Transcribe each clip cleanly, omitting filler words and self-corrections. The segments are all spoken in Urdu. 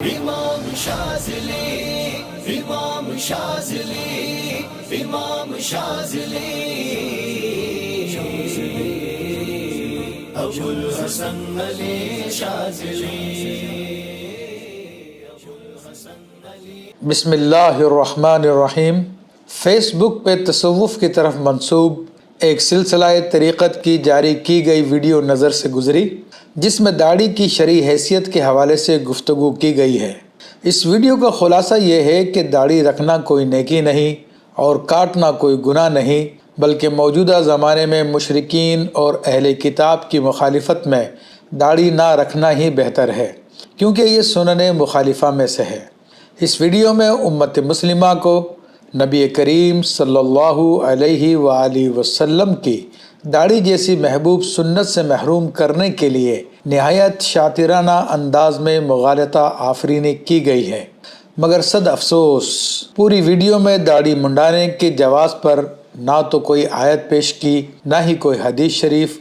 امام شاذلی، امام شاذلی، امام شاذلی، ابو الحسن علی شاذلی۔ بسم اللہ الرحمن الرحیم۔ فیس بک پہ تصوف کی طرف منسوب ایک سلسلہ طریقت کی جاری کی گئی ویڈیو نظر سے گزری، جس میں داڑھی کی شرعی حیثیت کے حوالے سے گفتگو کی گئی ہے۔ اس ویڈیو کا خلاصہ یہ ہے کہ داڑھی رکھنا کوئی نیکی نہیں اور کاٹنا کوئی گناہ نہیں، بلکہ موجودہ زمانے میں مشرکین اور اہل کتاب کی مخالفت میں داڑھی نہ رکھنا ہی بہتر ہے، کیونکہ یہ سنن مخالفہ میں سے ہے۔ اس ویڈیو میں امت مسلمہ کو نبی کریم صلی اللہ علیہ وآلہ وسلم کی داڑھی جیسی محبوب سنت سے محروم کرنے کے لیے نہایت شاطرانہ انداز میں مغالطہ آفرینی کی گئی ہے، مگر صد افسوس پوری ویڈیو میں داڑھی منڈانے کے جواز پر نہ تو کوئی آیت پیش کی، نہ ہی کوئی حدیث شریف،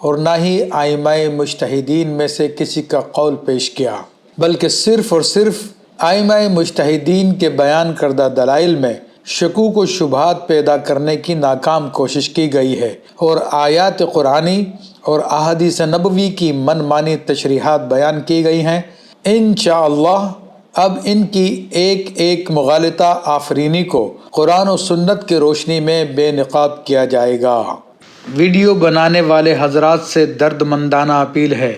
اور نہ ہی ائمہ مجتہدین میں سے کسی کا قول پیش کیا، بلکہ صرف اور صرف ائمہ مجتہدین کے بیان کردہ دلائل میں شکوک و شبہات پیدا کرنے کی ناکام کوشش کی گئی ہے، اور آیات قرآنی اور احادیث نبوی کی من مانی تشریحات بیان کی گئی ہیں۔ انشاءاللہ اب ان کی ایک ایک مغالطہ آفرینی کو قرآن و سنت کی روشنی میں بے نقاب کیا جائے گا۔ ویڈیو بنانے والے حضرات سے درد مندانہ اپیل ہے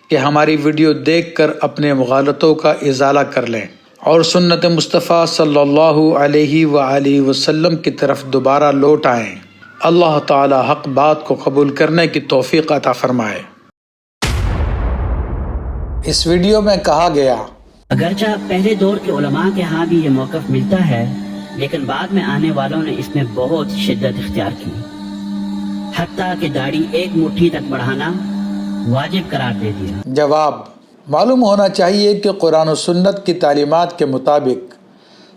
کہ ہماری ویڈیو دیکھ کر اپنے مغالطوں کا ازالہ کر لیں اور سنت مصطفیٰ صلی اللہ علیہ وآلہ وسلم کی طرف دوبارہ لوٹ آئیں۔ اللہ تعالی حق بات کو قبول کرنے کی توفیق عطا فرمائے۔ اس ویڈیو میں کہا گیا، اگرچہ پہلے دور کے علماء کے ہاں بھی یہ موقف ملتا ہے، لیکن بعد میں آنے والوں نے اس میں بہت شدت اختیار کی، حتیٰ کہ داڑھی ایک مٹھی تک بڑھانا واجب قرار دے دیا۔ جواب: معلوم ہونا چاہیے کہ قرآن و سنت کی تعلیمات کے مطابق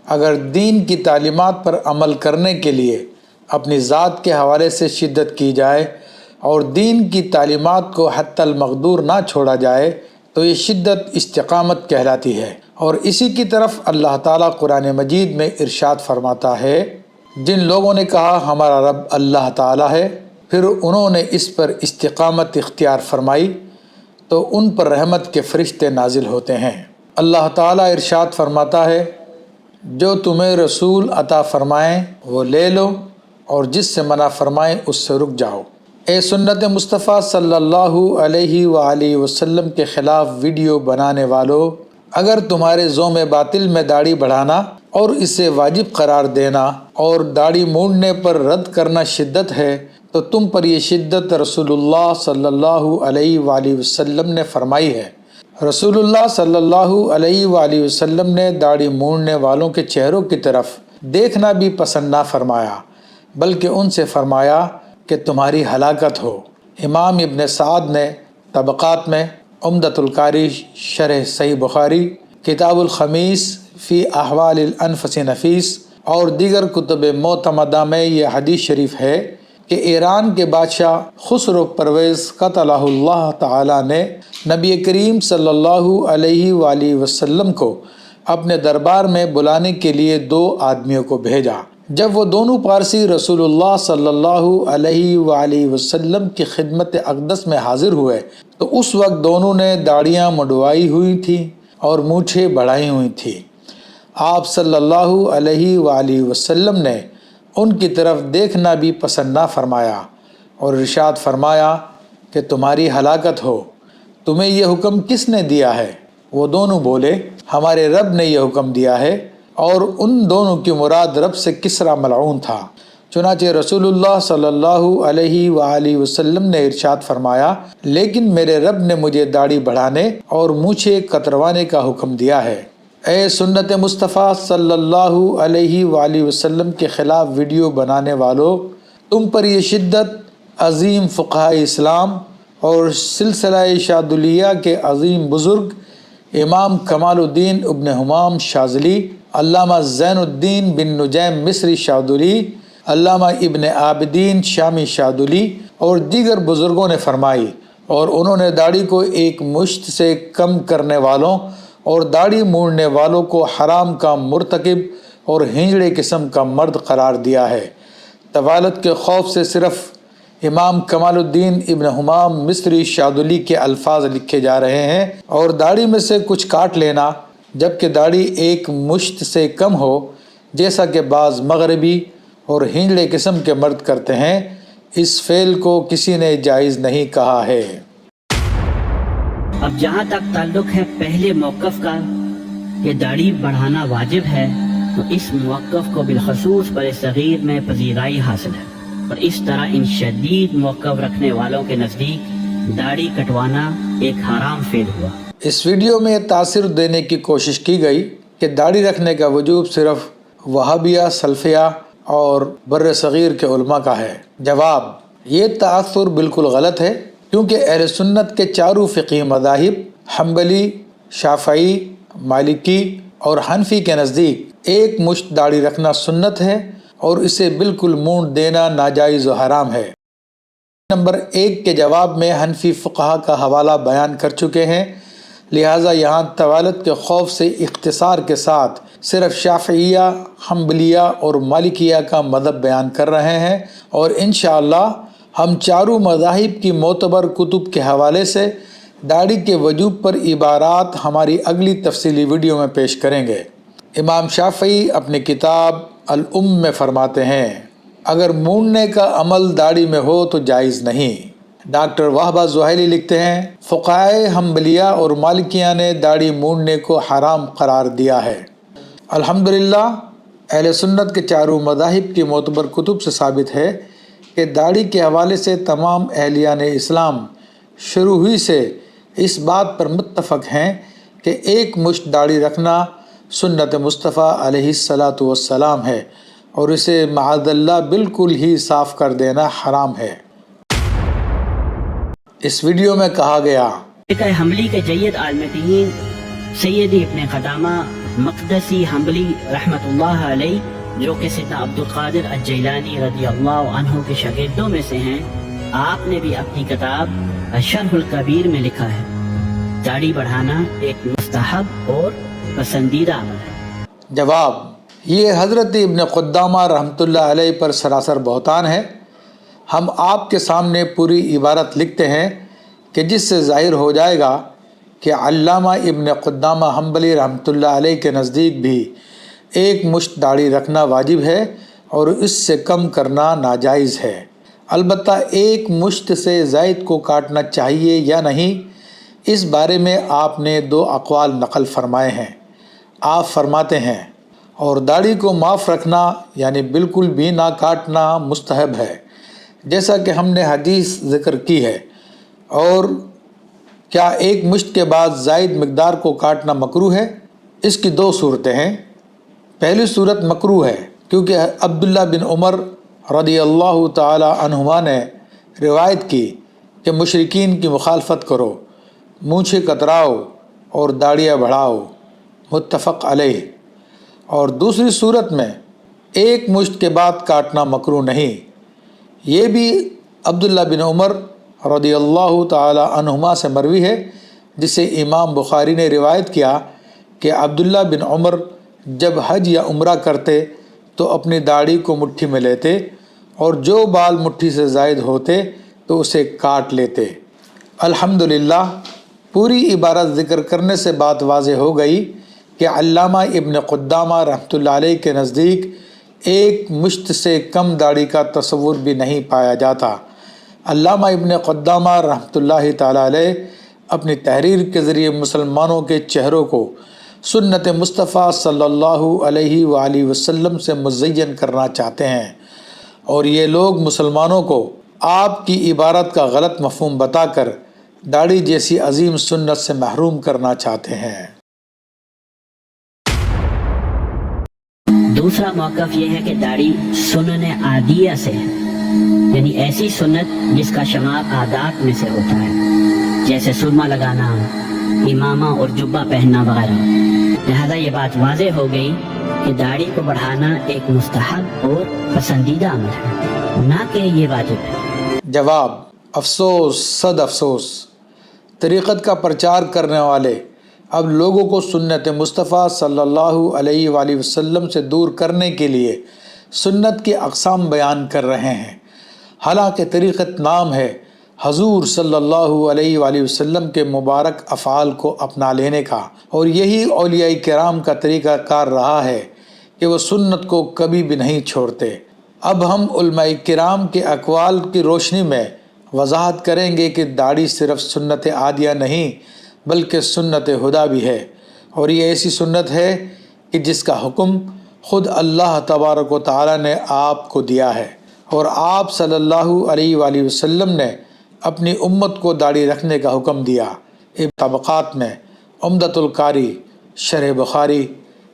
اگر دین کی تعلیمات پر عمل کرنے کے لیے اپنی ذات کے حوالے سے شدت کی جائے اور دین کی تعلیمات کو حتی المقدور نہ چھوڑا جائے تو یہ شدت استقامت کہلاتی ہے، اور اسی کی طرف اللہ تعالیٰ قرآن مجید میں ارشاد فرماتا ہے، جن لوگوں نے کہا ہمارا رب اللہ تعالیٰ ہے، پھر انہوں نے اس پر استقامت اختیار فرمائی تو ان پر رحمت کے فرشتے نازل ہوتے ہیں۔ اللہ تعالیٰ ارشاد فرماتا ہے، جو تمہیں رسول عطا فرمائیں وہ لے لو، اور جس سے منع فرمائیں اس سے رک جاؤ۔ اے سنت مصطفیٰ صلی اللہ علیہ وآلہ وسلم کے خلاف ویڈیو بنانے والو، اگر تمہارے ذوم باطل میں داڑھی بڑھانا اور اسے واجب قرار دینا اور داڑھی مونڈنے پر رد کرنا شدت ہے، تو تم پر یہ شدت رسول اللہ صلی اللہ علیہ وآلہ وسلم نے فرمائی ہے۔ رسول اللہ صلی اللہ علیہ وآلہ وسلم نے داڑھی مونڈنے والوں کے چہروں کی طرف دیکھنا بھی پسند نہ فرمایا، بلکہ ان سے فرمایا کہ تمہاری ہلاکت ہو۔ امام ابن سعد نے طبقات میں، عمدۃ القاری شرح صحیح بخاری، کتاب الخمیس فی احوال الانفس نفیس اور دیگر کتب معتمدہ میں یہ حدیث شریف ہے کہ ایران کے بادشاہ خسرو پرویز قتلہ اللہ تعالی نے نبی کریم صلی اللہ علیہ وآلہ وسلم کو اپنے دربار میں بلانے کے لیے 2 آدمیوں کو بھیجا۔ جب وہ دونوں پارسی رسول اللہ صلی اللہ علیہ وآلہ وسلم کی خدمت اقدس میں حاضر ہوئے تو اس وقت دونوں نے داڑیاں منڈوائی ہوئی تھیں اور مونچھیں بڑھائی ہوئی تھیں۔ آپ صلی اللہ علیہ وآلہ وسلم نے ان کی طرف دیکھنا بھی پسند نہ فرمایا اور ارشاد فرمایا کہ تمہاری ہلاکت ہو، تمہیں یہ حکم کس نے دیا ہے؟ وہ دونوں بولے، ہمارے رب نے یہ حکم دیا ہے، اور ان دونوں کی مراد رب سے کسریٰ ملعون تھا۔ چنانچہ رسول اللہ صلی اللہ علیہ وآلہ وسلم نے ارشاد فرمایا، لیکن میرے رب نے مجھے داڑھی بڑھانے اور مونچھیں کتروانے کا حکم دیا ہے۔ اے سنت مصطفیٰ صلی اللہ علیہ وآلہ وسلم کے خلاف ویڈیو بنانے والو، تم پر یہ شدت عظیم فقہاء اسلام اور سلسلہ شاذلیہ کے عظیم بزرگ امام کمال الدین ابن حمام شاذلی، علامہ زین الدین بن نجیم مصری شاذلی، علامہ ابن عابدین شامی شاذلی اور دیگر بزرگوں نے فرمائی، اور انہوں نے داڑھی کو ایک مشت سے کم کرنے والوں اور داڑھی مونڈنے والوں کو حرام کا مرتکب اور ہنجڑے قسم کا مرد قرار دیا ہے۔ طوالت کے خوف سے صرف امام کمال الدین ابن حمام مصری شاذلی کے الفاظ لکھے جا رہے ہیں، اور داڑھی میں سے کچھ کاٹ لینا جبکہ داڑھی ایک مشت سے کم ہو، جیسا کہ بعض مغربی اور ہنجڑے قسم کے مرد کرتے ہیں، اس فعل کو کسی نے جائز نہیں کہا ہے۔ اب جہاں تک تعلق ہے پہلے موقف کا کہ داڑھی بڑھانا واجب ہے، تو اس موقف کو بالخصوص برصغیر میں پذیرائی حاصل ہے، اور اس طرح ان شدید موقف رکھنے والوں کے نزدیک داڑھی کٹوانا ایک حرام فعل ہوا۔ اس ویڈیو میں تاثر دینے کی کوشش کی گئی کہ داڑھی رکھنے کا وجوب صرف وہابیہ، سلفیہ اور بر صغیر کے علماء کا ہے۔ جواب: یہ تاثر بالکل غلط ہے، کیونکہ اہل سنت کے چاروں فقہی مذاہب حنبلی، شافعی، مالکی اور حنفی کے نزدیک ایک مشت داڑھی رکھنا سنت ہے، اور اسے بالکل مونڈ دینا ناجائز و حرام ہے۔ نمبر 1 کے جواب میں حنفی فقہا کا حوالہ بیان کر چکے ہیں، لہٰذا یہاں طوالت کے خوف سے اختصار کے ساتھ صرف شافعیہ، حنبلیہ اور مالکیہ کا مذہب بیان کر رہے ہیں، اور انشاءاللہ ہم چاروں مذاہب کی معتبر کتب کے حوالے سے داڑھی کے وجوب پر عبارات ہماری اگلی تفصیلی ویڈیو میں پیش کریں گے۔ امام شافعی اپنی کتاب الام میں فرماتے ہیں، اگر مونڈنے کا عمل داڑھی میں ہو تو جائز نہیں۔ ڈاکٹر وہبہ زحیلی لکھتے ہیں، فقہائے حنبلیہ اور مالکیہ نے داڑھی مونڈنے کو حرام قرار دیا ہے۔ الحمدللہ اہل سنت کے چاروں مذاہب کی معتبر کتب سے ثابت ہے کہ داڑھی کے حوالے سے تمام اہلیان اسلام شروع ہوئی سے اس بات پر متفق ہیں کہ ایک مشت داڑھی رکھنا سنت مصطفیٰ علیہ الصلاۃ والسلام ہے، اور اسے معاذ اللہ بالکل ہی صاف کر دینا حرام ہے۔ اس ویڈیو میں کہا گیا، فقہ حنبلی کے جید عالم دین سیدی ابن قدامہ مقدسی حنبلی رحمۃ اللہ علیہ، جو کہ سیدنا عبدالقادر الجیلانی رضی اللہ عنہ کے شاگردوں میں سے ہیں، آپ نے بھی اپنی کتاب شرح الکبیر میں لکھا ہے، داڑھی بڑھانا ایک مستحب اور پسندیدہ عمل ہے۔ جواب: یہ حضرت ابن قدامہ رحمۃ اللہ علیہ پر سراسر بہتان ہے۔ ہم آپ کے سامنے پوری عبارت لکھتے ہیں کہ جس سے ظاہر ہو جائے گا کہ علامہ ابن قدامہ حنبلی رحمۃ اللہ علیہ کے نزدیک بھی ایک مشت داڑھی رکھنا واجب ہے، اور اس سے کم کرنا ناجائز ہے۔ البتہ ایک مشت سے زائد کو کاٹنا چاہیے یا نہیں، اس بارے میں آپ نے 2 اقوال نقل فرمائے ہیں۔ آپ فرماتے ہیں، اور داڑھی کو معاف رکھنا یعنی بالکل بھی نہ کاٹنا مستحب ہے، جیسا کہ ہم نے حدیث ذکر کی ہے۔ اور کیا ایک مشت کے بعد زائد مقدار کو کاٹنا مکروہ ہے؟ اس کی 2 صورتیں ہیں۔ پہلی صورت مکروہ ہے، کیونکہ عبداللہ بن عمر رضی اللہ تعالی عنہما نے روایت کی کہ مشرکین کی مخالفت کرو، مونچھیں کتراؤ اور داڑیاں بڑھاؤ، متفق علیہ۔ اور دوسری صورت میں ایک مشت کے بعد کاٹنا مکروہ نہیں، یہ بھی عبداللہ بن عمر رضی اللہ تعالی عنہما سے مروی ہے، جسے امام بخاری نے روایت کیا کہ عبداللہ بن عمر جب حج یا عمرہ کرتے تو اپنی داڑھی کو مٹھی میں لیتے، اور جو بال مٹھی سے زائد ہوتے تو اسے کاٹ لیتے۔ الحمدللہ پوری عبارت ذکر کرنے سے بات واضح ہو گئی کہ علامہ ابن قدامہ رحمۃ اللہ علیہ کے نزدیک ایک مشت سے کم داڑھی کا تصور بھی نہیں پایا جاتا۔ علامہ ابن قدامہ رحمۃ اللہ تعالیٰ علیہ اپنی تحریر کے ذریعے مسلمانوں کے چہروں کو سنت مصطفیٰ صلی اللہ علیہ وآلہ وسلم سے مزین کرنا چاہتے ہیں، اور یہ لوگ مسلمانوں کو آپ کی عبارت کا غلط مفہوم بتا کر داڑھی جیسی عظیم سنت سے محروم کرنا چاہتے ہیں۔ دوسرا موقف یہ ہے کہ داڑھی سنن عادیہ سے ہے، یعنی ایسی سنت جس کا شمار عادات میں سے ہوتا ہے، جیسے سرما لگانا، امامہ اور جبہ پہننا وغیرہ۔ لہذا یہ بات واضح ہو گئی کہ داڑھی کو بڑھانا ایک مستحب اور پسندیدہ عمل ہے، نہ کہ یہ واجب ہے۔ جواب: افسوس، صد افسوس، طریقت کا پرچار کرنے والے اب لوگوں کو سنت مصطفیٰ صلی اللہ علیہ وآلہ وسلم سے دور کرنے کے لیے سنت کی اقسام بیان کر رہے ہیں، حالانکہ طریقت نام ہے حضور صلی اللہ علیہ وآلہ وسلم کے مبارک افعال کو اپنا لینے کا، اور یہی اولیاء کرام کا طریقہ کار رہا ہے کہ وہ سنت کو کبھی بھی نہیں چھوڑتے۔ اب ہم علماء کرام کے اقوال کی روشنی میں وضاحت کریں گے کہ داڑھی صرف سنت عادیہ نہیں بلکہ سنت ہدا بھی ہے، اور یہ ایسی سنت ہے کہ جس کا حکم خود اللہ تبارک و تعالی نے آپ کو دیا ہے، اور آپ صلی اللہ علیہ وآلہ وسلم نے اپنی امت کو داڑھی رکھنے کا حکم دیا۔ طبقات میں عمدۃ القاری، شرح بخاری،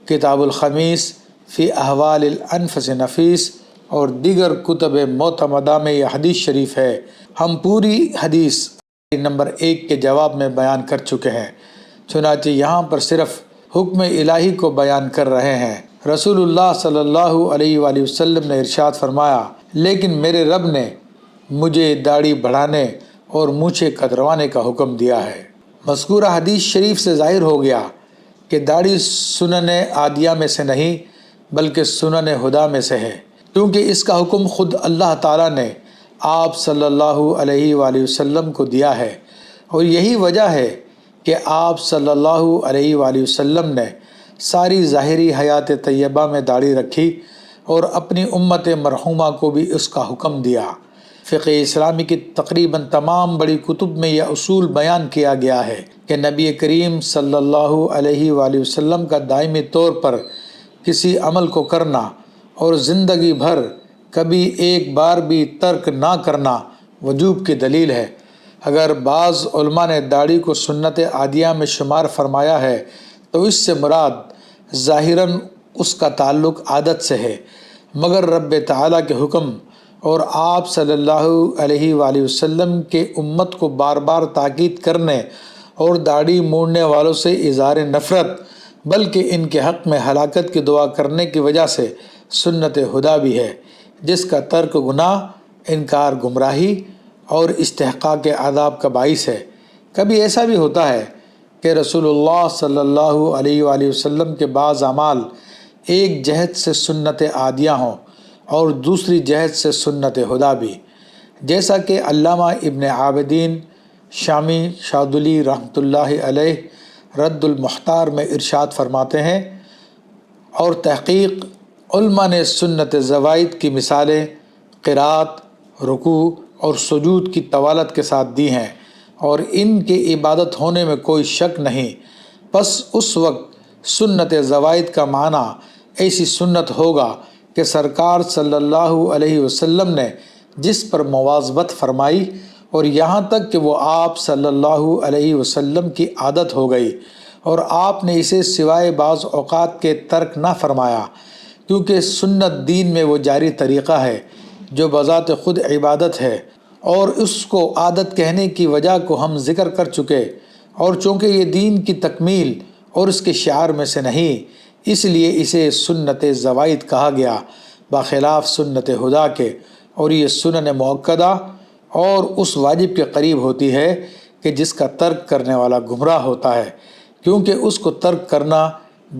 کتاب الخمیس فی احوال الانفس نفیس اور دیگر کتب معتمدہ میں یہ حدیث شریف ہے۔ ہم پوری حدیث نمبر 1 کے جواب میں بیان کر چکے ہیں، چنانچہ یہاں پر صرف حکم الہی کو بیان کر رہے ہیں۔ رسول اللہ صلی اللہ علیہ وآلہ وسلم نے ارشاد فرمایا، لیکن میرے رب نے مجھے داڑھی بڑھانے اور مونچھیں کتروانے کا حکم دیا ہے۔ مذکورہ حدیث شریف سے ظاہر ہو گیا کہ داڑھی سنن عادیہ میں سے نہیں بلکہ سنن ہدا میں سے ہے، کیونکہ اس کا حکم خود اللہ تعالیٰ نے آپ صلی اللہ علیہ وآلہ وسلم کو دیا ہے، اور یہی وجہ ہے کہ آپ صلی اللہ علیہ وآلہ وسلم نے ساری ظاہری حیات طیبہ میں داڑھی رکھی اور اپنی امت مرحومہ کو بھی اس کا حکم دیا۔ فقہ اسلامی کی تقریباً تمام بڑی کتب میں یہ اصول بیان کیا گیا ہے کہ نبی کریم صلی اللہ علیہ وآلہ وسلم کا دائمی طور پر کسی عمل کو کرنا اور زندگی بھر کبھی ایک بار بھی ترک نہ کرنا وجوب کی دلیل ہے۔ اگر بعض علماء نے داڑھی کو سنت عادیہ میں شمار فرمایا ہے تو اس سے مراد ظاہراً اس کا تعلق عادت سے ہے، مگر رب تعالیٰ کے حکم اور آپ صلی اللہ علیہ وآلہ وسلم کے امت کو بار بار تاکید کرنے اور داڑھی موڑنے والوں سے اظہار نفرت بلکہ ان کے حق میں ہلاکت کی دعا کرنے کی وجہ سے سنت ہدا بھی ہے، جس کا ترک گناہ، انکار گمراہی اور استحقاق عذاب کا باعث ہے۔ کبھی ایسا بھی ہوتا ہے کہ رسول اللہ صلی اللہ علیہ وآلہ وسلم کے بعض اعمال ایک جہت سے سنت عادیہ ہوں اور دوسری جہت سے سنت ہدا بھی، جیسا کہ علامہ ابن عابدین شامی شاذلی رحمۃ اللہ علیہ رد المختار میں ارشاد فرماتے ہیں، اور تحقیق علماء نے سنت زوائد کی مثالیں قرات، رکوع اور سجود کی طوالت کے ساتھ دی ہیں، اور ان کی عبادت ہونے میں کوئی شک نہیں۔ پس اس وقت سنت زوائد کا معنی ایسی سنت ہوگا کہ سرکار صلی اللہ علیہ وسلم نے جس پر مواظبت فرمائی اور یہاں تک کہ وہ آپ صلی اللہ علیہ وسلم کی عادت ہو گئی، اور آپ نے اسے سوائے بعض اوقات کے ترک نہ فرمایا، کیونکہ سنت دین میں وہ جاری طریقہ ہے جو بذات خود عبادت ہے، اور اس کو عادت کہنے کی وجہ کو ہم ذکر کر چکے، اور چونکہ یہ دین کی تکمیل اور اس کے شعار میں سے نہیں، اس لیے اسے سنت زوائد کہا گیا، بخلاف سنت ہدا کے، اور یہ سنن مؤکدہ اور اس واجب کے قریب ہوتی ہے کہ جس کا ترک کرنے والا گمراہ ہوتا ہے، کیونکہ اس کو ترک کرنا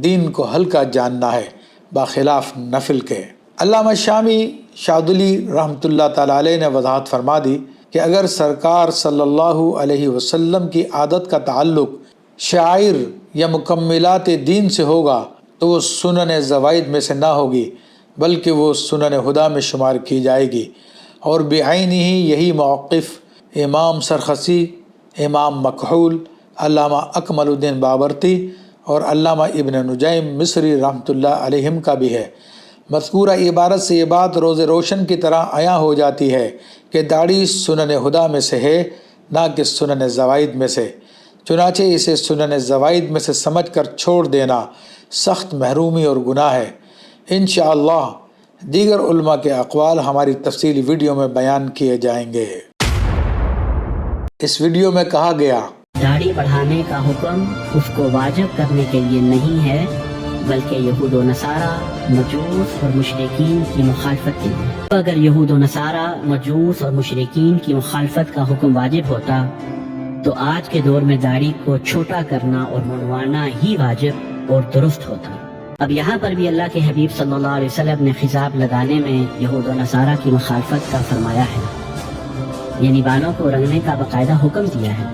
دین کو ہلکا جاننا ہے بخلاف نفل کے۔ علامہ شامی شاذلی رحمۃ اللہ تعالیٰ علیہ نے وضاحت فرما دی کہ اگر سرکار صلی اللہ علیہ وسلم کی عادت کا تعلق شعائر یا مکملات دین سے ہوگا تو وہ سنن زوائد میں سے نہ ہوگی بلکہ وہ سنن ہدا میں شمار کی جائے گی، اور بعین ہی یہی موقف امام سرخسی، امام مکحول، علامہ اکمل الدین بابرتی اور علامہ ابن نجیم مصری رحمۃ اللہ علیہم کا بھی ہے۔ مذکورہ عبارت سے یہ بات روز روشن کی طرح عیاں ہو جاتی ہے کہ داڑھی سنن ہدا میں سے ہے، نہ کہ سنن زوائد میں سے، چنانچہ اسے سنن زوائد میں سے سمجھ کر چھوڑ دینا سخت محرومی اور گناہ ہے۔ انشاءاللہ دیگر علماء کے اقوال ہماری تفصیلی ویڈیو میں بیان کیے جائیں گے۔ اس ویڈیو میں کہا گیا داڑھی بڑھانے کا حکم اس کو واجب کرنے کے لیے نہیں ہے بلکہ یہود و نصارہ، مجوس اور مشرکین کی مخالفت کے لیے۔ اگر یہود و نصارہ، مجوس اور مشرکین کی مخالفت کا حکم واجب ہوتا تو آج کے دور میں داڑھی کو چھوٹا کرنا اور منڈوانا ہی واجب اور درست ہوتا۔ اب یہاں پر بھی اللہ کے حبیب صلی اللہ علیہ وسلم نے خضاب لگانے میں یہود و نصارہ کی مخالفت کا فرمایا ہے، یعنی بالوں کو رنگنے کا باقاعدہ حکم دیا ہے،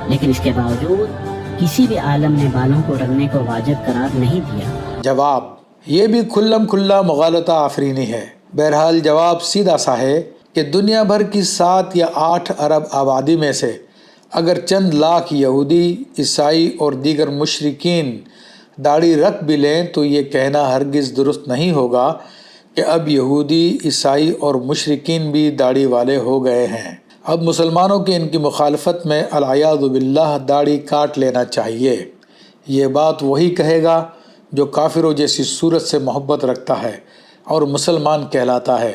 لیکن اس کے باوجود کسی بھی عالم نے بالوں کو رنگنے کو واجب قرار نہیں دیا۔ جواب: یہ بھی کھلم کھلا مغالطہ آفرینی ہے۔ بہرحال جواب سیدھا سا ہے کہ دنیا بھر کی 7 یا 8 ارب آبادی میں سے اگر چند لاکھ یہودی، عیسائی اور دیگر مشرکین داڑھی رکھ بھی لیں تو یہ کہنا ہرگز درست نہیں ہوگا کہ اب یہودی، عیسائی اور مشرکین بھی داڑھی والے ہو گئے ہیں۔ اب مسلمانوں کی ان کی مخالفت میں العیاذ باللہ داڑھی کاٹ لینا چاہیے۔ یہ بات وہی کہے گا جو کافروں جیسی صورت سے محبت رکھتا ہے اور مسلمان کہلاتا ہے،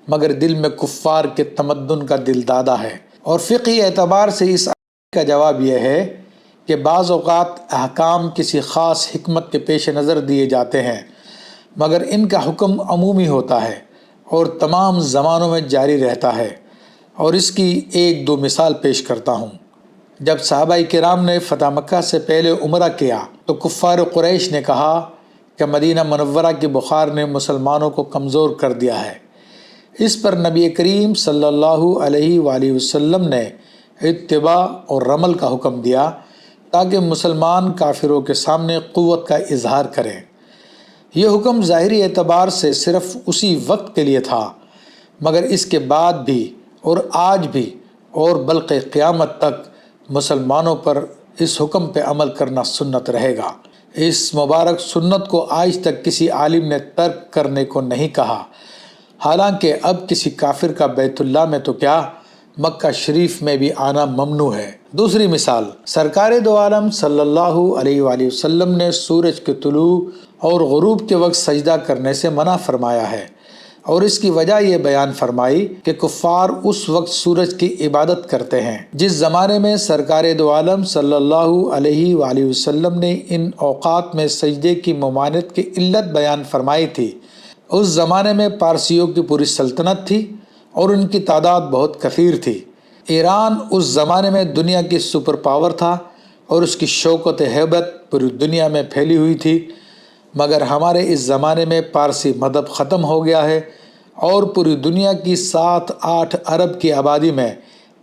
مگر دل میں کفار کے تمدن کا دل دادا ہے۔ اور فقہی اعتبار سے اس کا جواب یہ ہے کہ بعض اوقات احکام کسی خاص حکمت کے پیش نظر دیے جاتے ہیں، مگر ان کا حکم عمومی ہوتا ہے اور تمام زمانوں میں جاری رہتا ہے۔ اور اس کی 1-2 مثال پیش کرتا ہوں۔ جب صحابہ کرام نے فتح مکہ سے پہلے عمرہ کیا تو کفار قریش نے کہا کہ مدینہ منورہ کی بخار نے مسلمانوں کو کمزور کر دیا ہے۔ اس پر نبی کریم صلی اللہ علیہ وآلہ وسلم نے اتباع اور رمل کا حکم دیا تاکہ مسلمان کافروں کے سامنے قوت کا اظہار کریں۔ یہ حکم ظاہری اعتبار سے صرف اسی وقت کے لیے تھا، مگر اس کے بعد بھی اور آج بھی اور بلکہ قیامت تک مسلمانوں پر اس حکم پہ عمل کرنا سنت رہے گا۔ اس مبارک سنت کو آج تک کسی عالم نے ترک کرنے کو نہیں کہا، حالانکہ اب کسی کافر کا بیت اللہ میں تو کیا مکہ شریف میں بھی آنا ممنوع ہے۔ دوسری مثال، سرکار دو عالم صلی اللہ علیہ وآلہ وسلم نے سورج کے طلوع اور غروب کے وقت سجدہ کرنے سے منع فرمایا ہے، اور اس کی وجہ یہ بیان فرمائی کہ کفار اس وقت سورج کی عبادت کرتے ہیں جس زمانے میں سرکار دو عالم صلی اللہ علیہ وآلہ وسلم نے ان اوقات میں سجدے کی ممانعت کی علت بیان فرمائی تھی۔ اس زمانے میں پارسیوں کی پوری سلطنت تھی اور ان کی تعداد بہت کثیر تھی۔ ایران اس زمانے میں دنیا کی سپر پاور تھا اور اس کی شوکت ہیبت پوری دنیا میں پھیلی ہوئی تھی، مگر ہمارے اس زمانے میں پارسی مذہب ختم ہو گیا ہے اور پوری دنیا کی 7-8 ارب کی آبادی میں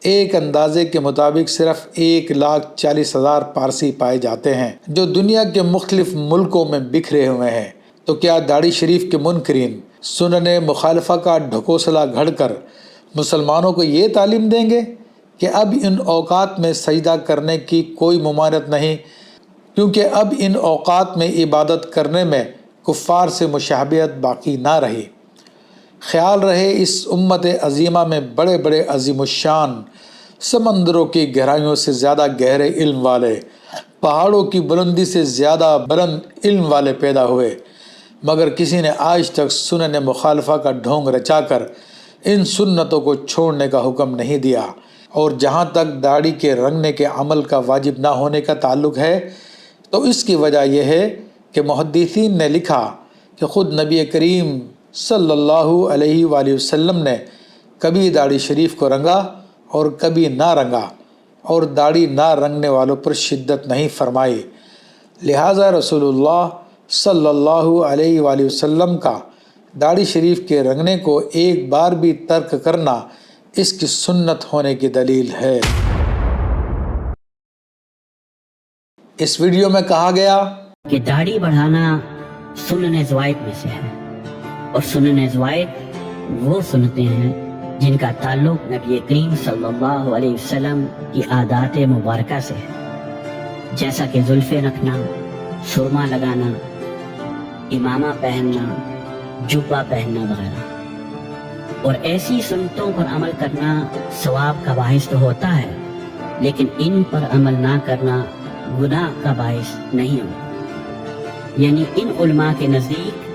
ایک اندازے کے مطابق صرف 1,40,000 پارسی پائے جاتے ہیں جو دنیا کے مختلف ملکوں میں بکھرے ہوئے ہیں۔ تو کیا داڑھی شریف کے منکرین سنن مخالفہ کا ڈھکوسلا گھڑ کر مسلمانوں کو یہ تعلیم دیں گے کہ اب ان اوقات میں سجدہ کرنے کی کوئی ممانعت نہیں، کیونکہ اب ان اوقات میں عبادت کرنے میں کفار سے مشابہت باقی نہ رہی؟ خیال رہے اس امت عظیمہ میں بڑے بڑے عظیم الشان، سمندروں کی گہرائیوں سے زیادہ گہرے علم والے، پہاڑوں کی بلندی سے زیادہ بلند علم والے پیدا ہوئے، مگر کسی نے آج تک سنن مخالفہ کا ڈھونگ رچا کر ان سنتوں کو چھوڑنے کا حکم نہیں دیا۔ اور جہاں تک داڑھی کے رنگنے کے عمل کا واجب نہ ہونے کا تعلق ہے تو اس کی وجہ یہ ہے کہ محدثین نے لکھا کہ خود نبی کریم صلی اللہ علیہ وآلہ وسلم نے کبھی داڑھی شریف کو رنگا اور کبھی نہ رنگا، اور داڑھی نہ رنگنے والوں پر شدت نہیں فرمائی۔ لہٰذا رسول اللہ صلی اللہ علیہ وآلہ وسلم کا داڑھی شریف کے رنگنے کو ایک بار بھی ترک کرنا اس کی سنت ہونے کی دلیل ہے۔ اس ویڈیو میں کہا گیا کہ داڑھی بڑھانا سنن زوائد میں سے ہے، اور سنن زوائد وہ سنتیں ہیں جن کا تعلق نبی کریم صلی اللہ علیہ وسلم کی عادات مبارکہ سے ہے، جیسا کہ زلفیں رکھنا، سرما لگانا، امامہ پہننا، جبہ پہننا وغیرہ۔ اور ایسی سنتوں پر عمل کرنا ثواب کا باعث تو ہوتا ہے، لیکن ان پر عمل نہ کرنا گناہ کا باعث نہیں ہوتا۔ یعنی ان علماء کے نزدیک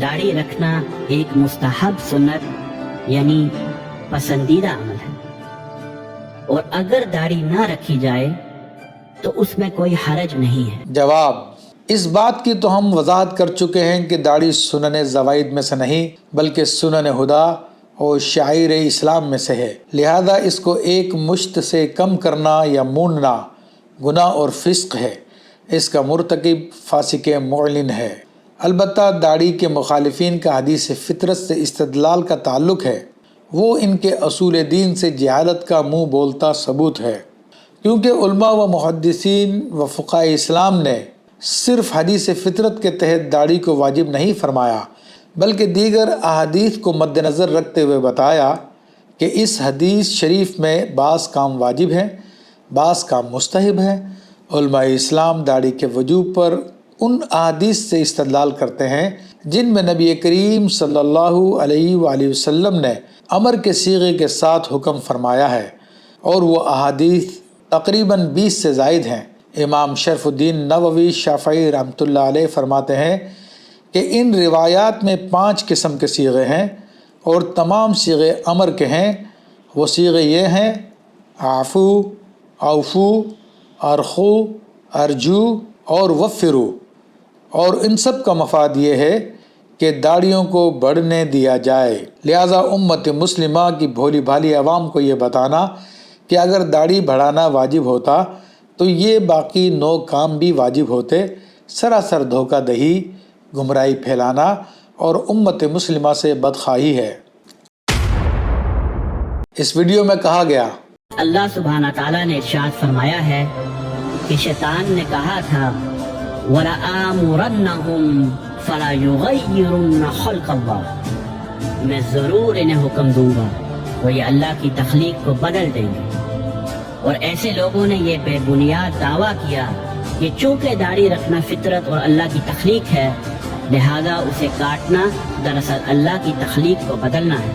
داڑھی رکھنا ایک مستحب سنت یعنی پسندیدہ عمل ہے، اور اگر داڑھی نہ رکھی جائے تو اس میں کوئی حرج نہیں ہے۔ جواب: اس بات کی تو ہم وضاحت کر چکے ہیں کہ داڑھی سنن زوائد میں سے نہیں بلکہ سنن ہدا اور شعائر اسلام میں سے ہے، لہذا اس کو ایک مشت سے کم کرنا یا مونڈنا گناہ اور فسق ہے، اس کا مرتکب فاسق معلن ہے۔ البتہ داڑھی کے مخالفین کا حدیث فطرت سے استدلال کا تعلق ہے، وہ ان کے اصول دین سے جہالت کا منہ بولتا ثبوت ہے، کیونکہ علماء و محدثین و فقہاء اسلام نے صرف حدیث فطرت کے تحت داڑھی کو واجب نہیں فرمایا، بلکہ دیگر احادیث کو مد نظر رکھتے ہوئے بتایا کہ اس حدیث شریف میں بعض کام واجب ہیں، بعض کام مستحب ہیں۔ علماء اسلام داڑھی کے وجوب پر ان احادیث سے استدلال کرتے ہیں جن میں نبی کریم صلی اللہ علیہ وآلہ وسلم نے امر کے صیغے کے ساتھ حکم فرمایا ہے، اور وہ احادیث تقریباً 20 سے زائد ہیں۔ امام شرف الدین نووی شافعی رحمۃ اللہ علیہ فرماتے ہیں کہ ان روایات میں 5 قسم کے صیغے ہیں اور تمام صیغے امر کے ہیں۔ وہ صیغے یہ ہیں: عفو، اوفو، ارخو، ارجو اور وفرو، اور ان سب کا مفاد یہ ہے کہ داڑھیوں کو بڑھنے دیا جائے۔ لہٰذا امت مسلمہ کی بھولی بھالی عوام کو یہ بتانا کہ اگر داڑھی بڑھانا واجب ہوتا تو یہ باقی 9 کام بھی واجب ہوتے، سراسر دھوکہ دہی، گمراہی پھیلانا اور امت مسلمہ سے بدخواہی ہے۔ اس ویڈیو میں کہا گیا، اللہ سبحانہ تعالیٰ نے ارشاد فرمایا ہے کہ شیطان نے کہا تھا وَلَآمُرَنَّهُمْ فَلَا يُغَيِّرُنَّ خَلْقَ اللَّهِ، میں ضرور انہیں حکم دوں گا، وہ یہ اللہ کی تخلیق کو بدل دیں گے۔ اور ایسے لوگوں نے یہ بے بنیاد دعویٰ کیا کہ چونکہ داڑھی رکھنا فطرت اور اللہ کی تخلیق ہے، لہذا اسے کاٹنا دراصل اللہ کی تخلیق کو بدلنا ہے،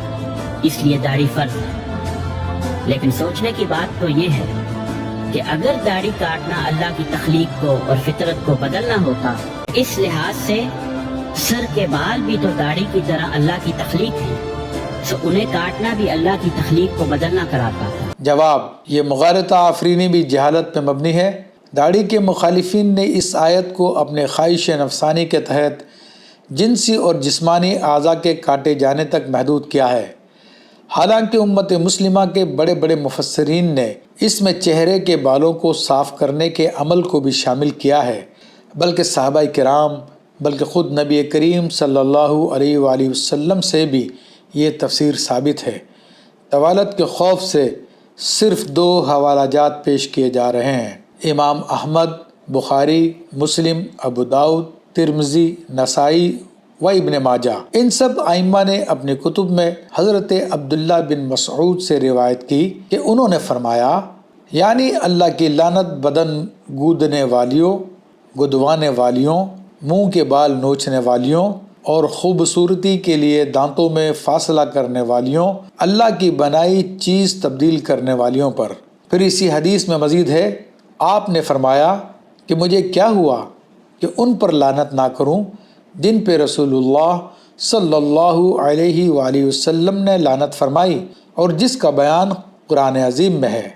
اس لیے داڑھی فرض ہے۔ لیکن سوچنے کی بات تو یہ ہے کہ اگر داڑھی کاٹنا اللہ کی تخلیق کو اور فطرت کو بدلنا ہوتا، اس لحاظ سے سر کے بال بھی تو داڑھی کی طرح اللہ کی تخلیق ہے، سو انہیں کاٹنا بھی اللہ کی تخلیق کو بدلنا کراتا تھا۔ جواب: یہ مغالطہ آفرینی بھی جہالت پہ مبنی ہے۔ داڑھی کے مخالفین نے اس آیت کو اپنے خواہش نفسانی کے تحت جنسی اور جسمانی اعضاء کے کاٹے جانے تک محدود کیا ہے، حالانکہ امت مسلمہ کے بڑے بڑے مفسرین نے اس میں چہرے کے بالوں کو صاف کرنے کے عمل کو بھی شامل کیا ہے، بلکہ صحابہ کرام، بلکہ خود نبی کریم صلی اللہ علیہ وآلہ وسلم سے بھی یہ تفسیر ثابت ہے۔ طوالت کے خوف سے صرف 2 حوالہ جات پیش کیے جا رہے ہیں: امام احمد، بخاری، مسلم، ابو داؤد، ترمذی، نسائی و ابن ماجہ۔ ان سب ائمہ نے اپنی کتب میں حضرت عبداللہ بن مسعود سے روایت کی کہ انہوں نے فرمایا، یعنی اللہ کی لعنت بدن گودنے والیوں، گدوانے والیوں، منہ کے بال نوچنے والیوں اور خوبصورتی کے لیے دانتوں میں فاصلہ کرنے والیوں، اللہ کی بنائی چیز تبدیل کرنے والیوں پر۔ پھر اسی حدیث میں مزید ہے، آپ نے فرمایا کہ مجھے کیا ہوا کہ ان پر لعنت نہ کروں جن پہ رسول اللہ صلی اللہ علیہ وآلہ وسلم نے لعنت فرمائی، اور جس کا بیان قرآن عظیم میں ہے۔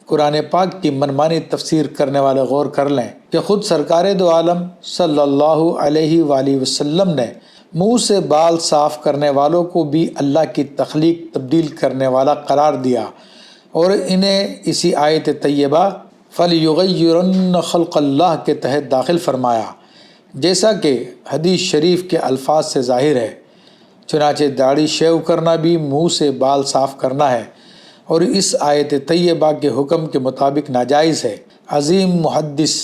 قرآن پاک کی منمانی تفسیر کرنے والے غور کر لیں کہ خود سرکار دو عالم صلی اللہ علیہ وآلہ وسلم نے منہ سے بال صاف کرنے والوں کو بھی اللہ کی تخلیق تبدیل کرنے والا قرار دیا، اور انہیں اسی آیت طیبہ فَلْيُغَيِّرَنَّ خَلْقَ اللَّهِ کے تحت داخل فرمایا، جیسا کہ حدیث شریف کے الفاظ سے ظاہر ہے۔ چنانچہ داڑھی شیو کرنا بھی منہ سے بال صاف کرنا ہے، اور اس آیت طیبہ کے حکم کے مطابق ناجائز ہے۔ عظیم محدث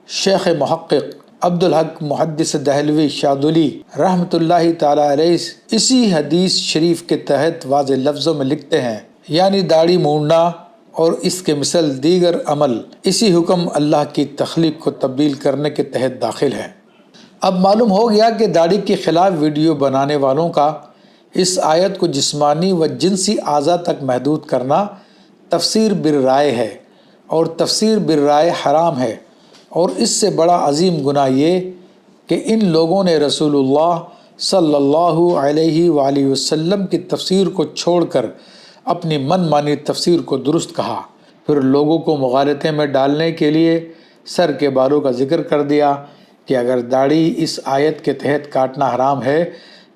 شیخ محقق عبدالحق محدث دہلوی شاذلی رحمۃ اللہ تعالی علیہ اسی حدیث شریف کے تحت واضح لفظوں میں لکھتے ہیں، یعنی داڑھی مونڈنا اور اس کے مثل دیگر عمل اسی حکم اللہ کی تخلیق کو تبدیل کرنے کے تحت داخل ہے۔ اب معلوم ہو گیا کہ داڑھی کے خلاف ویڈیو بنانے والوں کا اس آیت کو جسمانی و جنسی اعضاء تک محدود کرنا تفسیر بالرائے ہے، اور تفسیر بالرائے حرام ہے، اور اس سے بڑا عظیم گناہ یہ کہ ان لوگوں نے رسول اللہ صلی اللہ علیہ وآلہ وسلم کی تفسیر کو چھوڑ کر اپنی من مانی تفسیر کو درست کہا، پھر لوگوں کو مغالطے میں ڈالنے کے لیے سر کے بالوں کا ذکر کر دیا کہ اگر داڑھی اس آیت کے تحت کاٹنا حرام ہے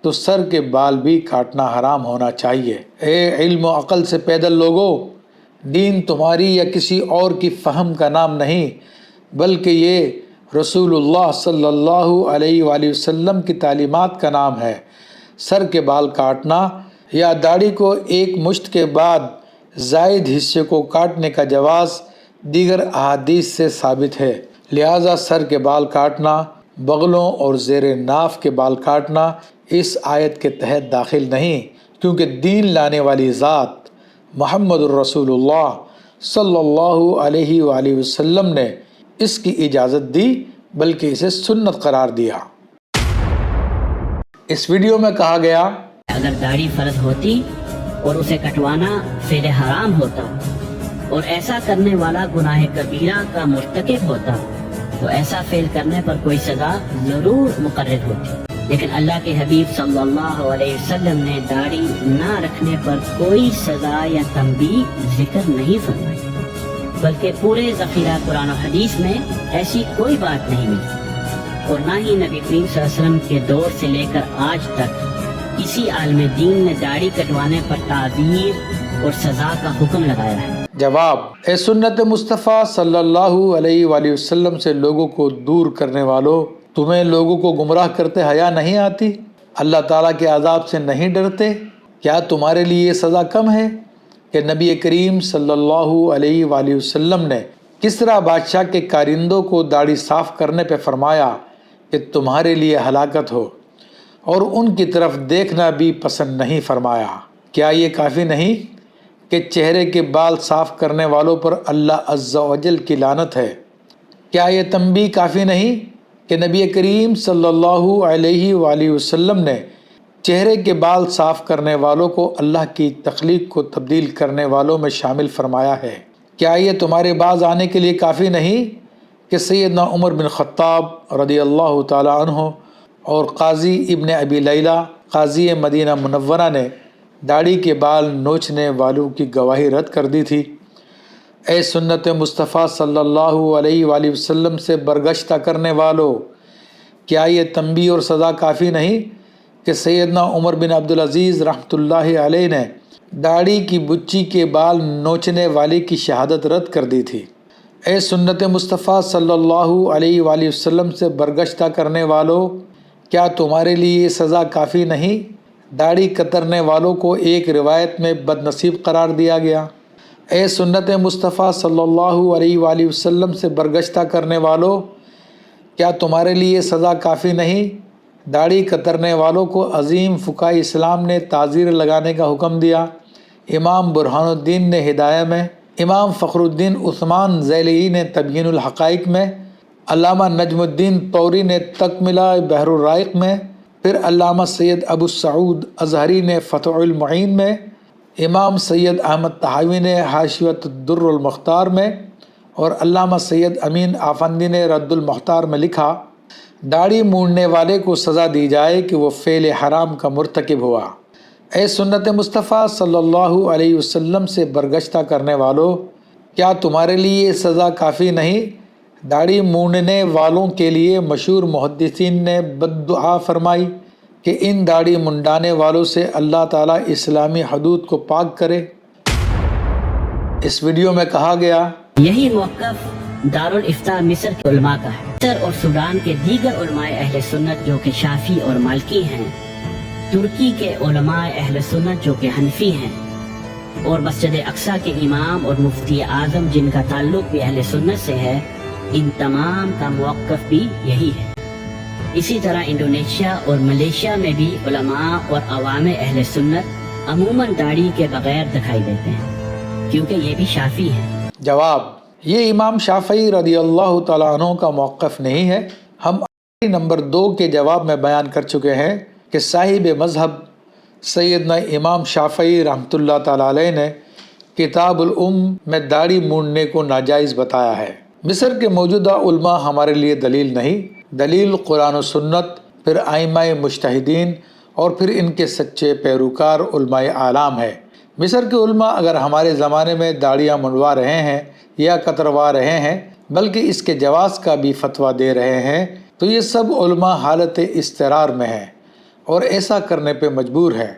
تو سر کے بال بھی کاٹنا حرام ہونا چاہیے۔ اے علم و عقل سے پیدل لوگو، دین تمہاری یا کسی اور کی فہم کا نام نہیں، بلکہ یہ رسول اللہ صلی اللہ علیہ وآلہ وسلم کی تعلیمات کا نام ہے۔ سر کے بال کاٹنا یا داڑھی کو ایک مشت کے بعد زائد حصے کو کاٹنے کا جواز دیگر احادیث سے ثابت ہے، لہٰذا سر کے بال کاٹنا، بغلوں اور زیر ناف کے بال کاٹنا اس آیت کے تحت داخل نہیں، کیونکہ دین لانے والی ذات محمد الرسول اللہ صلی اللہ علیہ وآلہ وسلم نے اس کی اجازت دی، بلکہ اسے سنت قرار دیا۔ اس ویڈیو میں کہا گیا اگر داڑھی فرض ہوتی اور اسے کٹوانا فعل حرام ہوتا اور ایسا کرنے والا گناہ کبیرہ کا مرتکب ہوتا تو ایسا فعل کرنے پر کوئی سزا ضرور مقرر ہوتی، لیکن اللہ کے حبیب صلی اللہ علیہ وسلم نے داڑھی نہ رکھنے پر کوئی سزا یا تنبیہ ذکر نہیں فرمائی، بلکہ پورے ذخیرہ قرآن و حدیث میں ایسی کوئی بات نہیں ملی، اور نہ ہی نبی کریم صلی اللہ علیہ وسلم کے دور سے لے کر آج تک کسی عالم دین نے داڑھی کٹوانے پر تعزیر اور سزا کا حکم لگایا ہے۔ جواب: اے سنت مصطفیٰ صلی اللہ علیہ وآلہ وسلم سے لوگوں کو دور کرنے والوں، تمہیں لوگوں کو گمراہ کرتے حیا نہیں آتی؟ اللہ تعالیٰ کے عذاب سے نہیں ڈرتے؟ کیا تمہارے لیے یہ سزا کم ہے کہ نبی کریم صلی اللہ علیہ وآلہ وسلم نے کسریٰ بادشاہ کے کارندوں کو داڑھی صاف کرنے پہ فرمایا کہ تمہارے لیے ہلاکت ہو، اور ان کی طرف دیکھنا بھی پسند نہیں فرمایا؟ کیا یہ کافی نہیں کہ چہرے کے بال صاف کرنے والوں پر اللہ عز و جل کی لعنت ہے؟ کیا یہ تنبیہ کافی نہیں کہ نبی کریم صلی اللہ علیہ وآلہ وسلم نے چہرے کے بال صاف کرنے والوں کو اللہ کی تخلیق کو تبدیل کرنے والوں میں شامل فرمایا ہے؟ کیا یہ تمہارے باز آنے کے لیے کافی نہیں کہ سیدنا عمر بن خطاب رضی اللہ تعالی عنہ اور قاضی ابن ابی لیلہ قاضی مدینہ منورہ نے داڑھی کے بال نوچنے والوں کی گواہی رد کر دی تھی؟ اے سنت مصطفیٰ صلی اللہ علیہ وآلہ وسلم سے برگشتہ کرنے والوں، کیا یہ تنبیہ اور سزا کافی نہیں کہ سیدنا عمر بن عبدالعزیز رحمۃ اللہ علیہ نے داڑھی کی بچی کے بال نوچنے والے کی شہادت رد کر دی تھی؟ اے سنت مصطفیٰ صلی اللہ علیہ وآلہ وسلم سے برگشتہ کرنے والوں، کیا تمہارے لیے یہ سزا کافی نہیں؟ داڑھی کترنے والوں کو ایک روایت میں بد نصیب قرار دیا گیا۔ اے سنت مصطفیٰ صلی اللہ علیہ وآلہ وسلم سے برگشتہ کرنے والوں، کیا تمہارے لیے سزا کافی نہیں؟ داڑھی کترنے والوں کو عظیم فقہاء اسلام نے تعزیر لگانے کا حکم دیا۔ امام برہان الدین نے ہدایہ میں، امام فخر الدین عثمان ذیلی نے تبیین الحقائق میں، علامہ نجم الدین طوری نے تکملہ بحر الرائق میں، پھر علامہ سید ابو سعود ازہری نے فتح المعین میں، امام سید احمد طحاوی نے حاشیۃ الدر المختار میں، اور علامہ سید امین آفندی نے رد المختار میں لکھا، داڑھی مونڈنے والے کو سزا دی جائے کہ وہ فعل حرام کا مرتکب ہوا۔ اے سنت مصطفیٰ صلی اللہ علیہ وسلم سے برگشتہ کرنے والوں، کیا تمہارے لیے یہ سزا کافی نہیں؟ داڑھی مونڈنے والوں کے لیے مشہور محدثین نے بد دعا فرمائی کہ ان داڑھی منڈانے والوں سے اللہ تعالیٰ اسلامی حدود کو پاک کرے۔ اس ویڈیو میں کہا گیا یہی موقف دارالافتاء مصر کے علماء کا ہے۔ مصر اور سوڈان کے دیگر علماء اہل سنت جو کہ شافعی اور مالکی ہیں، ترکی کے علماء اہل سنت جو کہ حنفی ہیں، اور مسجد اقصی کے امام اور مفتی اعظم جن کا تعلق بھی اہل سنت سے ہے، ان تمام کا موقف بھی یہی ہے۔ اسی طرح انڈونیشیا اور ملیشیا میں بھی علماء اور عوام اہل سنت عموماً داڑھی کے بغیر دکھائی دیتے ہیں، کیونکہ یہ بھی شافعی ہیں۔ جواب: یہ امام شافعی رضی اللہ تعالیٰ عنہ کا موقف نہیں ہے۔ ہم نمبر 2 کے جواب میں بیان کر چکے ہیں کہ صاحب مذہب سیدنا امام شافعی رحمۃ اللہ تعالیٰ علیہ نے کتاب الام میں داڑھی مونڈنے کو ناجائز بتایا ہے۔ مصر کے موجودہ علماء ہمارے لیے دلیل نہیں، دلیل قرآن و سنت، پھر ائمہ مجتہدین اور پھر ان کے سچے پیروکار علماء اعلام ہے۔ مصر کے علماء اگر ہمارے زمانے میں داڑیاں منڈوا رہے ہیں یا کتروا رہے ہیں، بلکہ اس کے جواز کا بھی فتویٰ دے رہے ہیں، تو یہ سب علماء حالت اضطرار میں ہیں، اور ایسا کرنے پہ مجبور ہے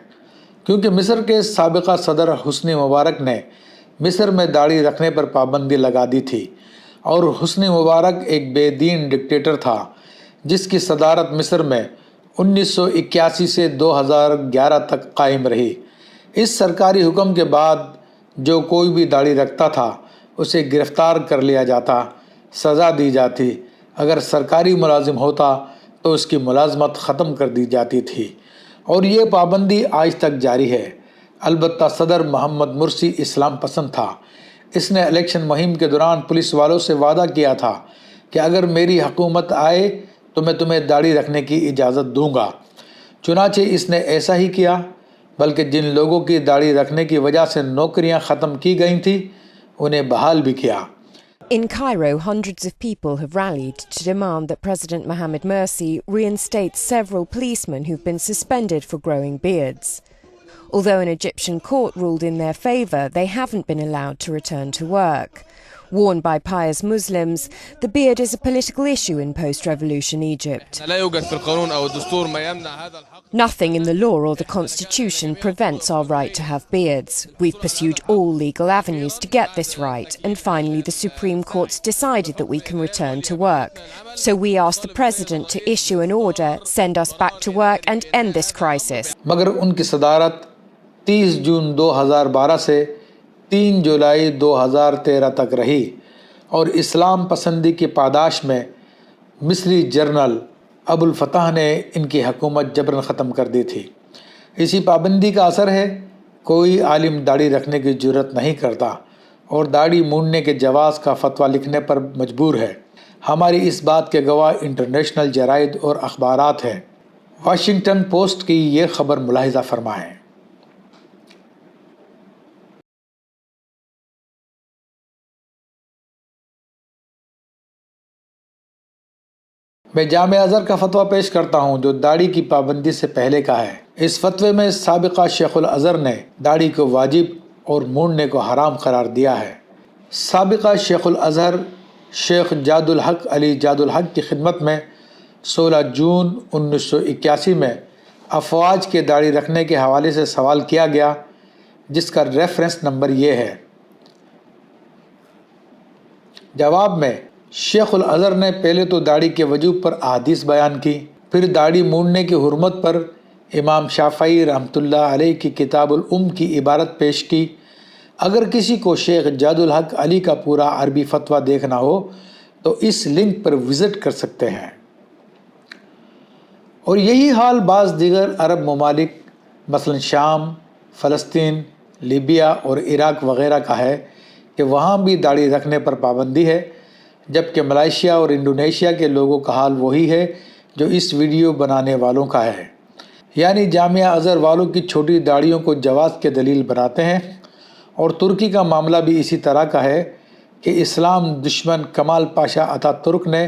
کیونکہ مصر کے سابقہ صدر حسنی مبارک نے مصر میں داڑھی رکھنے پر پابندی لگا دی تھی، اور حسنی مبارک ایک بے دین ڈکٹیٹر تھا جس کی صدارت مصر میں 1981 سے 2011 تک قائم رہی۔ اس سرکاری حکم کے بعد جو کوئی بھی داڑھی رکھتا تھا اسے گرفتار کر لیا جاتا، سزا دی جاتی، اگر سرکاری ملازم ہوتا تو اس کی ملازمت ختم کر دی جاتی تھی، اور یہ پابندی آج تک جاری ہے۔ البتہ صدر محمد مرسی اسلام پسند تھا۔ اس نے الیکشن مہم کے دوران پولیس والوں سے وعدہ کیا تھا کہ اگر میری حکومت آئے تو میں تمہیں داڑھی رکھنے کی اجازت دوں گا۔ چنانچہ اس نے ایسا ہی کیا، بلکہ جن لوگوں کی داڑھی رکھنے کی وجہ سے نوکریاں ختم کی گئی تھیں انہیں بحال بھی کیا۔ In Cairo, hundreds of people have rallied to demand that President Mohamed Morsi reinstate several policemen who've been suspended for growing beards. Although an Egyptian court ruled in their favour, they haven't been allowed to return to work. Worn by pious Muslims, the beard is a political issue in post-revolution Egypt. Nothing in the law or the constitution prevents our right to have beards. We've pursued all legal avenues to get this right, and finally the Supreme Court's decided that we can return to work. So we ask the President to issue an order, send us back to work and end this crisis. مگر ان کی صدارت 30 جون 2012 سے 3 جولائی 2013 تک رہی، اور اسلام پسندی کی پاداش میں مصری جنرل ابو الفتح نے ان کی حکومت جبراً ختم کر دی تھی۔ اسی پابندی کا اثر ہے کوئی عالم داڑھی رکھنے کی جرت نہیں کرتا اور داڑھی مونڈنے کے جواز کا فتویٰ لکھنے پر مجبور ہے۔ ہماری اس بات کے گواہ انٹرنیشنل جرائد اور اخبارات ہیں۔ واشنگٹن پوسٹ کی یہ خبر ملاحظہ فرمائیں۔ میں جامع ازہر کا فتویٰ پیش کرتا ہوں جو داڑھی کی پابندی سے پہلے کا ہے۔ اس فتوے میں سابقہ شیخ الازہر نے داڑھی کو واجب اور مونڈنے کو حرام قرار دیا ہے۔ سابقہ شیخ الازہر شیخ جاد الحق علی جاد الحق کی خدمت میں 16 جون 1981 میں افواج کے داڑھی رکھنے کے حوالے سے سوال کیا گیا، جس کا ریفرنس نمبر یہ ہے۔ جواب میں شیخ الازہر نے پہلے تو داڑھی کے وجوب پر احادیث بیان کی، پھر داڑھی مونڈنے کی حرمت پر امام شافعی رحمۃ اللہ علیہ کی کتاب الام کی عبارت پیش کی۔ اگر کسی کو شیخ جاد الحق علی کا پورا عربی فتویٰ دیکھنا ہو تو اس لنک پر وزٹ کر سکتے ہیں۔ اور یہی حال بعض دیگر عرب ممالک مثلا شام، فلسطین، لیبیا اور عراق وغیرہ کا ہے کہ وہاں بھی داڑھی رکھنے پر پابندی ہے، جبکہ ملائیشیا اور انڈونیشیا کے لوگوں کا حال وہی ہے جو اس ویڈیو بنانے والوں کا ہے، یعنی جامعہ ازہر والوں کی چھوٹی داڑھیوں کو جواز کے دلیل بناتے ہیں۔ اور ترکی کا معاملہ بھی اسی طرح کا ہے کہ اسلام دشمن کمال پاشا اتا ترک نے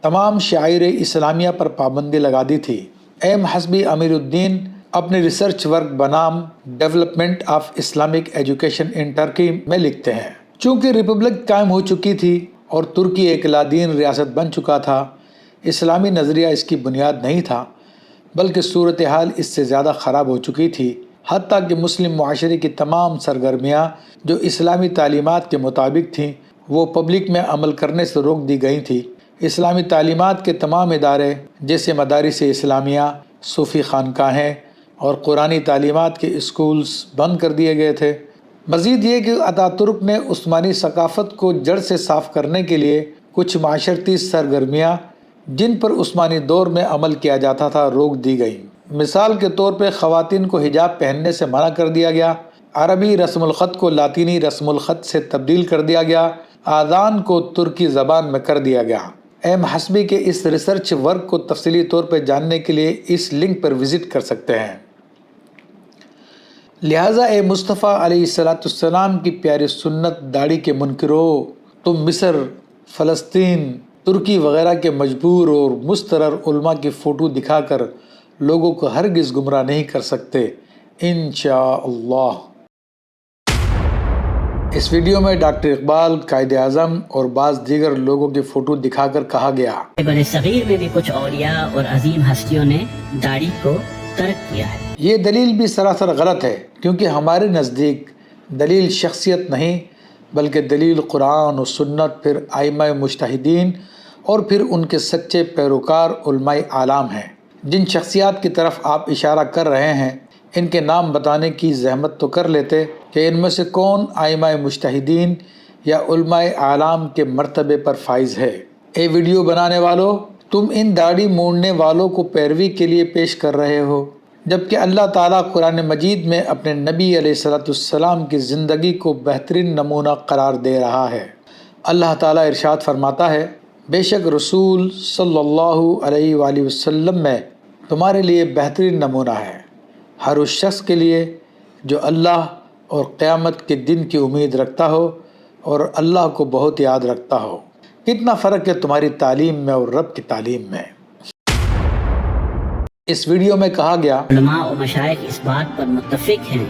تمام شعائر اسلامیہ پر پابندی لگا دی تھی۔ ایم حسبی امیر الدین اپنے ریسرچ ورک بنام development of Islamic education in Turkey میں لکھتے ہیں، چونکہ ریپبلک قائم ہو چکی تھی اور ترکی ایک لادین ریاست بن چکا تھا، اسلامی نظریہ اس کی بنیاد نہیں تھا، بلکہ صورتحال اس سے زیادہ خراب ہو چکی تھی، حتیٰ کہ مسلم معاشرے کی تمام سرگرمیاں جو اسلامی تعلیمات کے مطابق تھیں وہ پبلک میں عمل کرنے سے روک دی گئی تھیں۔ اسلامی تعلیمات کے تمام ادارے جیسے مدارس اسلامیہ، صوفی خانقاہیں اور قرآنی تعلیمات کے اسکولز بند کر دیے گئے تھے۔ مزید یہ کہ اتا ترک نے عثمانی ثقافت کو جڑ سے صاف کرنے کے لیے کچھ معاشرتی سرگرمیاں جن پر عثمانی دور میں عمل کیا جاتا تھا روک دی گئیں۔ مثال کے طور پہ خواتین کو حجاب پہننے سے منع کر دیا گیا، عربی رسم الخط کو لاطینی رسم الخط سے تبدیل کر دیا گیا، آذان کو ترکی زبان میں کر دیا گیا۔ ایم حسبی کے اس ریسرچ ورک کو تفصیلی طور پہ جاننے کے لیے اس لنک پر وزٹ کر سکتے ہیں۔ لہٰذا اے مصطفیٰ علیہ السلام کی پیاری سنت داڑھی کے منکرو، تم مصر، فلسطین، ترکی وغیرہ کے مجبور اور مسترر علماء کی فوٹو دکھا کر لوگوں کو ہرگز گمراہ نہیں کر سکتے انشاءاللہ۔ اس ویڈیو میں ڈاکٹر اقبال، قائد اعظم اور بعض دیگر لوگوں کی فوٹو دکھا کر کہا گیا بر صغیر میں بھی کچھ اولیاء اور عظیم ہستیوں نے داڑھی کو ترک کیا ہے۔ یہ دلیل بھی سراسر غلط ہے، کیونکہ ہمارے نزدیک دلیل شخصیت نہیں بلکہ دلیل قرآن و سنت، پھر ائمہ مجتہدین اور پھر ان کے سچے پیروکار علماء اعلام ہیں۔ جن شخصیات کی طرف آپ اشارہ کر رہے ہیں ان کے نام بتانے کی زحمت تو کر لیتے کہ ان میں سے کون ائمہ مجتہدین یا علماء اعلام کے مرتبے پر فائز ہے۔ اے ویڈیو بنانے والوں، تم ان داڑھی مونڈنے والوں کو پیروی کے لیے پیش کر رہے ہو، جبکہ اللہ تعالیٰ قرآن مجید میں اپنے نبی علیہ السلام کی زندگی کو بہترین نمونہ قرار دے رہا ہے۔ اللہ تعالیٰ ارشاد فرماتا ہے، بے شک رسول صلی اللہ علیہ وآلہ وسلم میں تمہارے لیے بہترین نمونہ ہے، ہر اس شخص کے لیے جو اللہ اور قیامت کے دن کی امید رکھتا ہو اور اللہ کو بہت یاد رکھتا ہو۔ کتنا فرق ہے تمہاری تعلیم میں اور رب کی تعلیم میں۔ اس ویڈیو میں کہا گیا، علماء و مشائخ اس بات پر متفق ہیں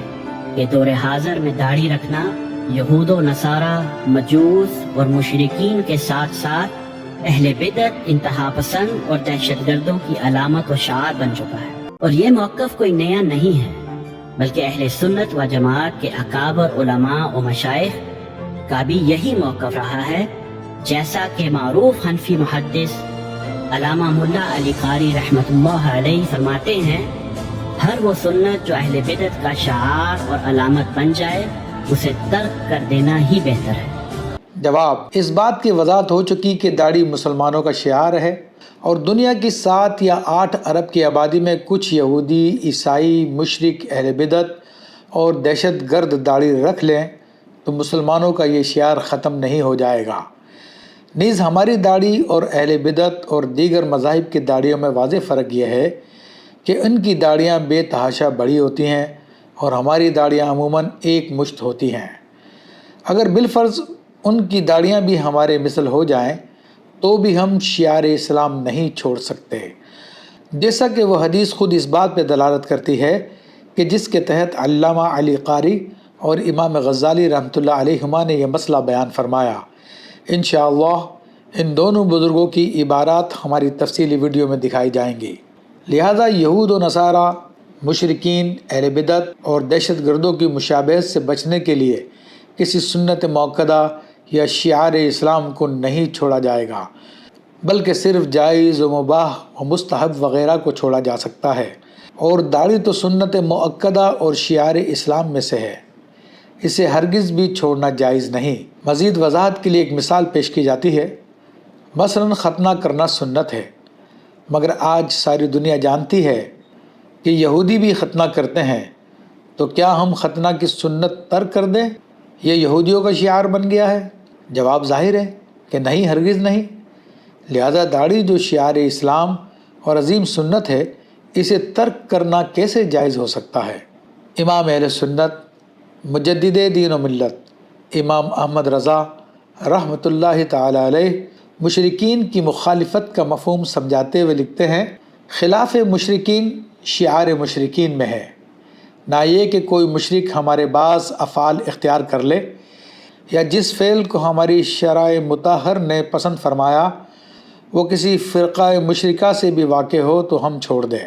کہ دور حاضر میں داڑھی رکھنا یہود و نصارہ، مجوس اور مشرکین کے ساتھ ساتھ اہل بدعت، انتہا پسند اور دہشت گردوں کی علامت و شعار بن چکا ہے۔ اور یہ موقف کوئی نیا نہیں ہے، بلکہ اہل سنت و جماعت کے اکابر علماء و مشائخ کا بھی یہی موقف رہا ہے، جیسا کہ معروف حنفی محدث علامہ ملا علی قاری رحمۃ اللہ علیہ فرماتے ہیں، ہر وہ سنت جو اہل بدعت کا شعار اور علامت بن جائے اسے ترک کر دینا ہی بہتر ہے۔ جواب، اس بات کی وضاحت ہو چکی کہ داڑھی مسلمانوں کا شعار ہے، اور دنیا کی 7 یا 8 ارب کی آبادی میں کچھ یہودی، عیسائی، مشرک، اہل بدعت اور دہشت گرد داڑھی رکھ لیں تو مسلمانوں کا یہ شعار ختم نہیں ہو جائے گا۔ نیز ہماری داڑھی اور اہل بدعت اور دیگر مذاہب کی داڑھیوں میں واضح فرق یہ ہے کہ ان کی داڑھیاں بے تحاشا بڑی ہوتی ہیں اور ہماری داڑھیاں عموماً ایک مشت ہوتی ہیں۔ اگر بالفرض ان کی داڑھیاں بھی ہمارے مثل ہو جائیں تو بھی ہم شعار اسلام نہیں چھوڑ سکتے، جیسا کہ وہ حدیث خود اس بات پہ دلالت کرتی ہے کہ جس کے تحت علامہ علی قاری اور امام غزالی رحمۃ اللہ علیہما نے یہ مسئلہ بیان فرمایا۔ انشاءاللہ ان دونوں بزرگوں کی عبارات ہماری تفصیلی ویڈیو میں دکھائی جائیں گی۔ لہذا یہود و نصارہ، مشرکین، اہل بدعت اور دہشت گردوں کی مشابہت سے بچنے کے لیے کسی سنت موقدہ یا شعار اسلام کو نہیں چھوڑا جائے گا، بلکہ صرف جائز و مباح و مستحب وغیرہ کو چھوڑا جا سکتا ہے، اور داڑھی تو سنت مؤکدہ اور شعار اسلام میں سے ہے، اسے ہرگز بھی چھوڑنا جائز نہیں۔ مزید وضاحت کے لیے ایک مثال پیش کی جاتی ہے، مثلا ختنہ کرنا سنت ہے، مگر آج ساری دنیا جانتی ہے کہ یہودی بھی ختنہ کرتے ہیں، تو کیا ہم ختنہ کی سنت ترک کر دیں؟ یہ یہودیوں کا شعار بن گیا ہے؟ جواب ظاہر ہے کہ نہیں، ہرگز نہیں۔ لہذا داڑھی جو شعار اسلام اور عظیم سنت ہے، اسے ترک کرنا کیسے جائز ہو سکتا ہے؟ امام اہل سنت، مجدد دین و ملت، امام احمد رضا رحمۃ اللہ تعالی علیہ مشرکین کی مخالفت کا مفہوم سمجھاتے ہوئے لکھتے ہیں، خلاف مشرکین شعار مشرکین میں ہے، نہ یہ کہ کوئی مشرک ہمارے بعض افعال اختیار کر لے یا جس فعل کو ہماری شرع مطہر نے پسند فرمایا وہ کسی فرقہ مشرکہ سے بھی واقع ہو تو ہم چھوڑ دیں۔